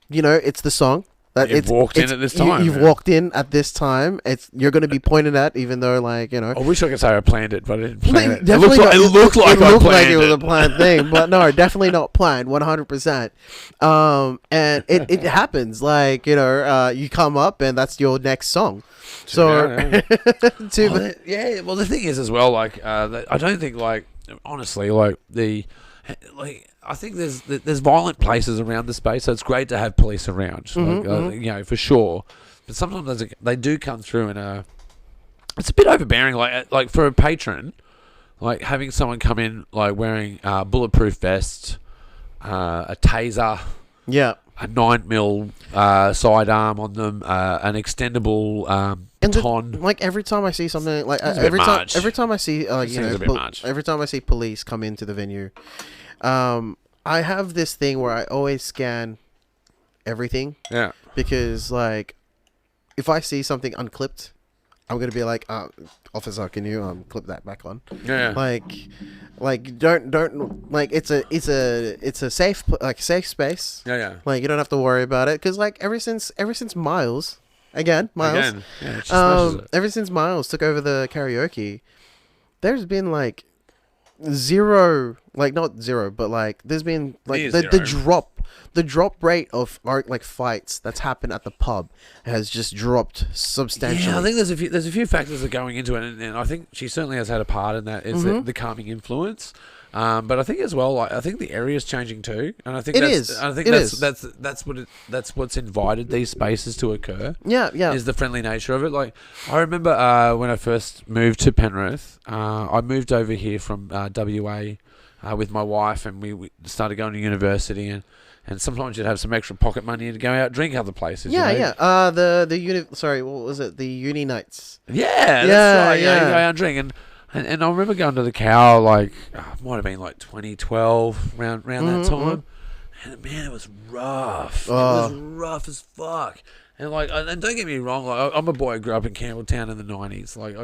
you know, it's the song. You've walked in at this time. You've walked in at this time. You're going to be pointed at, even though, like, you know. I wish I could say I planned it, but I didn't plan it. It looked like it was it. a planned thing, but no, definitely not planned, 100%. And it happens, like, you know, you come up and that's your next song. So, yeah. Well, the thing is as well, like, I don't think, like, honestly, like I think there's violent places around the space, so it's great to have police around, you know, for sure. But sometimes they do come through and it's a bit overbearing. Like for a patron, like having someone come in like wearing bulletproof vest, a taser, a 9mm sidearm on them, an extendable baton. Like every time I see something like every time I see every time I see police come into the venue. I have this thing where I always scan everything. Yeah. Because, like, if I see something unclipped, I'm gonna be like, officer, can you clip that back on? Yeah. Like don't like it's a safe space. Yeah. Like you don't have to worry about it because like ever since Miles. Yeah, ever since Miles took over the karaoke, there's been like zero, like not zero, but like there's been like the drop rate of like fights that's happened at the pub has just dropped substantially. Yeah, I think there's a few factors that are going into it, and I think she certainly has had a part in that. Is the calming influence. But I think as well, like I think the area is changing too, and I think that's what's invited these spaces to occur. Yeah. Is the friendly nature of it. Like I remember when I first moved to Penrith, I moved over here from WA with my wife, and we started going to university, and sometimes you'd have some extra pocket money to go out and drink other places. Yeah, you know? yeah. What was it? The uni nights. Yeah, that's right. Yeah, you go out and drink And I remember going to the Cow, like, it might have been like 2012, around that time. And man, it was rough. It was rough as fuck. And like, and don't get me wrong, like I'm a boy who grew up in Campbelltown in the 90s. Like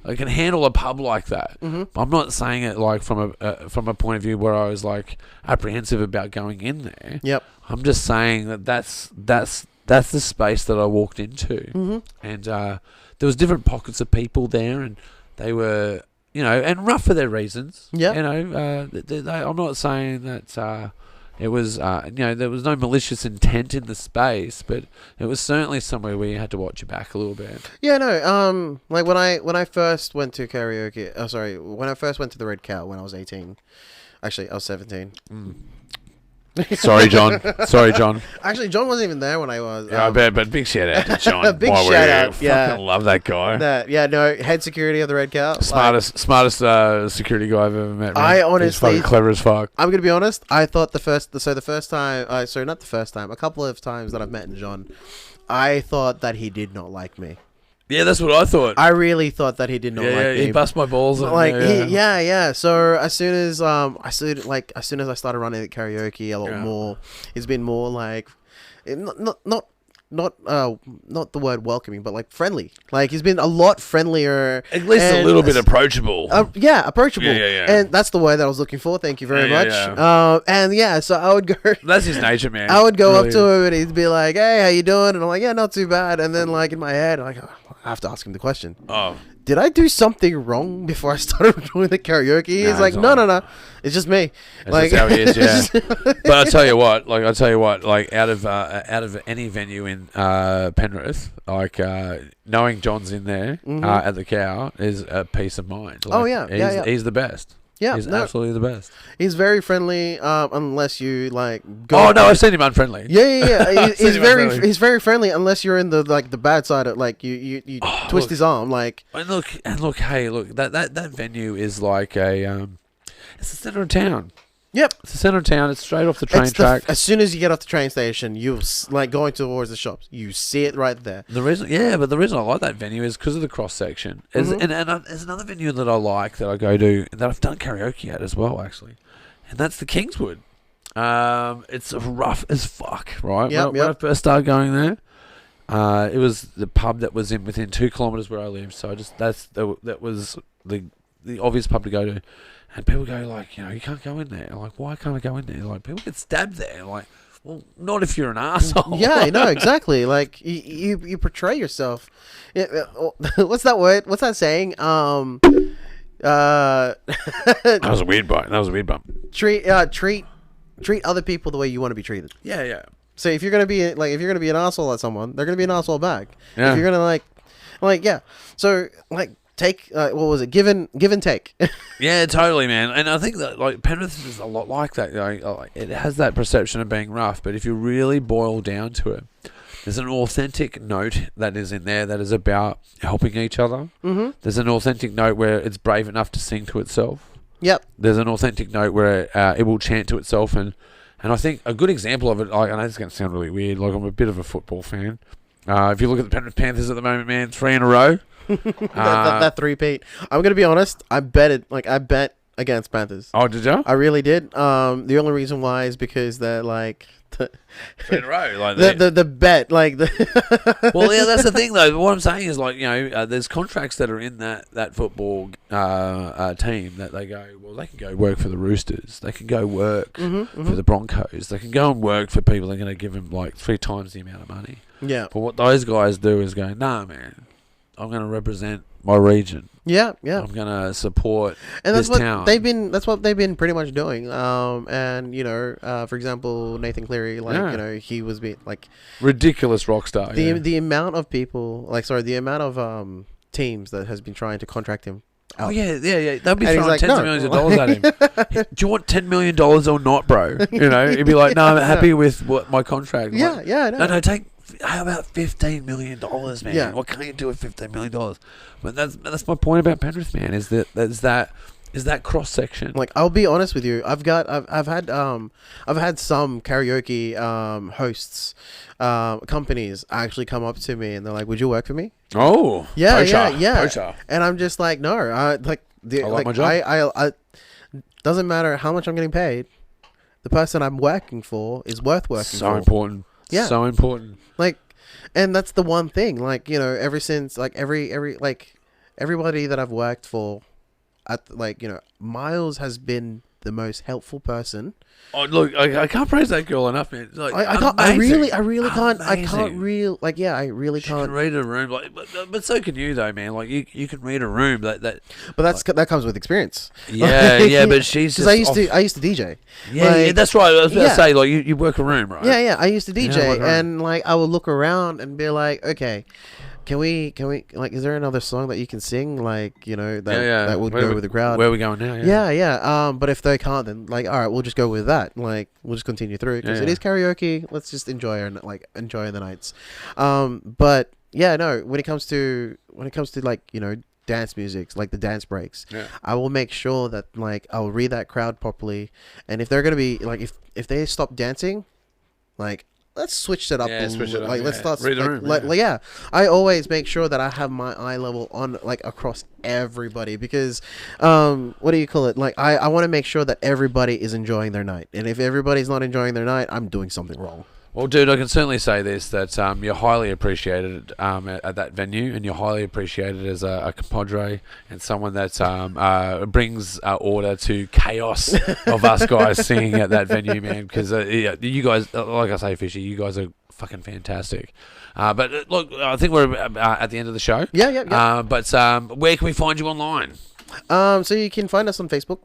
I can handle a pub like that. I'm not saying it like from a point of view where I was like apprehensive about going in there. Yep. I'm just saying that's the space that I walked into. And there was different pockets of people there, and they were, you know, and rough for their reasons. Yeah. You know, I'm not saying that it was, you know, there was no malicious intent in the space, but it was certainly somewhere where you had to watch your back a little bit. Yeah, no. Like when I first went to karaoke, when I first went to the Red Cow when I was 18, actually I was 17. Sorry, John. Sorry, John. Actually, John wasn't even there when I was. Yeah, I bet, but big shout out to John. Big shout out. Yeah, fucking love that guy. No, head security of the Red Cow. Smartest security guy I've ever met. Man. I honestly, he's fucking clever as fuck. I'm gonna be honest. I thought the first time, not the first time, a couple of times that I've met John, I thought that he did not like me. Yeah, that's what I thought. I really thought that he did not like me. Yeah, he bust my balls. Like, So as soon as I started running the karaoke a lot more, it's been more like, not the word welcoming, but like friendly. Like he's been a lot friendlier. At least a little bit approachable. Approachable. Yeah. And that's the word that I was looking for. Thank you very much. So I would go. That's his nature, man. I would go up to him and he'd be like, "Hey, how you doing?" And I'm like, "Yeah, not too bad." And then like in my head, I'm like, I have to ask him the question. Oh. Did I do something wrong before I started doing the karaoke? He's like, no. It's just me. That's like, just how he is, yeah. But I tell you what, out of any venue in Penrith, knowing John's in there at the Cow is a peace of mind. He's the best. Yeah, he's absolutely the best. He's very friendly, unless you like go. Oh no, I've seen him unfriendly. Yeah. He's very friendly unless you're in the bad side of like you twist his arm like. And look, that venue is like it's the center of town. Yep, it's the center of town. It's straight off the train track. As soon as you get off the train station, you like going towards the shops. You see it right there. The reason I like that venue is because of the cross section. And there's another venue that I like that I go to that I've done karaoke at as well, actually, and that's the Kingswood. It's rough as fuck, right? When I first started going there, it was the pub that was within 2 kilometers where I live. So that was the obvious pub to go to. And people go like, you can't go in there. I'm like, why can't I go in there? Like, people get stabbed there. I'm like, well, not if you're an asshole. Yeah, no, exactly. Like, you portray yourself. What's that word? What's that saying? That was a weird bump. Treat other people the way you want to be treated. Yeah. So if you're gonna be an asshole at someone, they're gonna be an asshole back. Yeah. If you're gonna so take what was it? Give and take. Yeah, totally, man. And I think that like Penrith is a lot like that. It has that perception of being rough, but if you really boil down to it, there's an authentic note that is in there that is about helping each other. Mm-hmm. There's an authentic note where it's brave enough to sing to itself. Yep. There's an authentic note where it will chant to itself, and I think a good example of it. I know it's going to sound really weird. Like, I'm a bit of a football fan. If you look at the Penrith Panthers at the moment, man, 3 in a row. that three-peat. I'm gonna be honest. I bet against Panthers. Oh, did you? I really did. The only reason why is because they're like 3 in a row. Like the bet. Like well, yeah, that's the thing though. What I'm saying is like there's contracts that are in that football team that they go. Well, they can go work for the Roosters. They can go work for the Broncos. They can go and work for people that are going to give them like 3 times the amount of money. Yeah. But what those guys do is go, nah, man. I'm going to represent my region. Yeah. I'm going to support and this town. That's what they've been pretty much doing. And for example, Nathan Cleary, he was like ridiculous rock star. The amount of people, the amount of teams that has been trying to contract him. Oh yeah. They'll be throwing tens of millions of dollars at him. Do you want $10 million or not, bro? He'd be like, no, I'm happy with my contract. No, take. How about $15 million, man? Yeah. What can you do with $15 million? But that's my point about Penrith, man. Is that cross section? Like, I'll be honest with you. I've had some karaoke hosts, companies actually come up to me and they're like, "Would you work for me?" Oh, yeah. Poacher. And I'm just like, no. I like my job. I doesn't matter how much I'm getting paid. The person I'm working for is worth working for. So important. Yeah. So important. Like, and that's the one thing, like, ever since, like, everybody that I've worked for Miles has been the most helpful person. Oh, look, I can't praise that girl enough, man. Like, I really can't. Amazing. I can't really, I really she can't. Can read a room, but so can you though, man. Like you can read a room that. But that comes with experience. Yeah, but she's just. I used to DJ. Yeah, that's right. I was about to say, like, you work a room, right? Yeah. I used to DJ, and like I would look around and be like, okay, Can we like? Is there another song that you can sing like that would go with the crowd? Where are we going now? Yeah. But if they can't, then like all right, we'll just go with that. Like we'll just continue through because it is karaoke. Let's just enjoy the nights. But yeah, no. When it comes to like dance music, like the dance breaks, I will make sure that like I'll read that crowd properly, and if they're gonna be like if they stop dancing, like. Let's switch it up. Switch it up. Like, let's start. Read the room. I always make sure that I have my eye level on like across everybody because, what do you call it? Like, I want to make sure that everybody is enjoying their night, and if everybody's not enjoying their night, I'm doing something wrong. Well, dude, I can certainly say this, that you're highly appreciated at that venue, and you're highly appreciated as a compadre and someone that brings order to chaos of us guys singing at that venue, man, because you guys, like I say, Fishy, you guys are fucking fantastic. But look, I think we're at the end of the show. Yeah. But where can we find you online? So you can find us on Facebook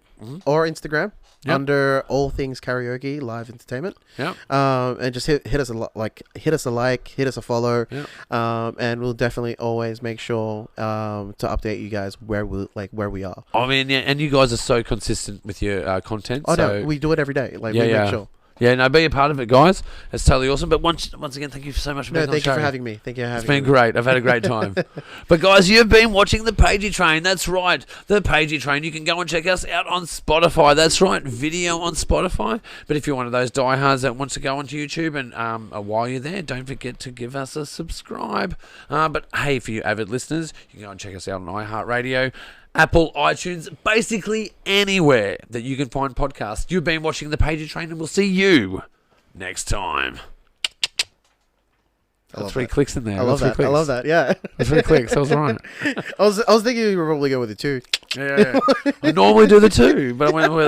or Instagram. Under All Things Karaoke Live Entertainment. And just hit us a like, hit us a follow. And we'll definitely always make sure to update you guys where we are. I mean, and you guys are so consistent with your content. No, we do it every day. Like we make sure. Yeah, no, be a part of it, guys. It's totally awesome. But once again, thank you so much for being on the show. Thank you for having me. It's been great. I've had a great time. But guys, you've been watching The Pagey Train. That's right, The Pagey Train. You can go and check us out on Spotify. That's right, video on Spotify. But if you're one of those diehards that wants to go onto YouTube and while you're there, don't forget to give us a subscribe. But hey, for you avid listeners, you can go and check us out on iHeartRadio, Apple, iTunes, basically anywhere that you can find podcasts. You've been watching The Pagey Train, and we'll see you next time. That's 3 clicks in there. I love that. Yeah. That's 3 clicks. I was right. I was thinking you were probably going with the 2. Yeah. I normally do the 2, but I went with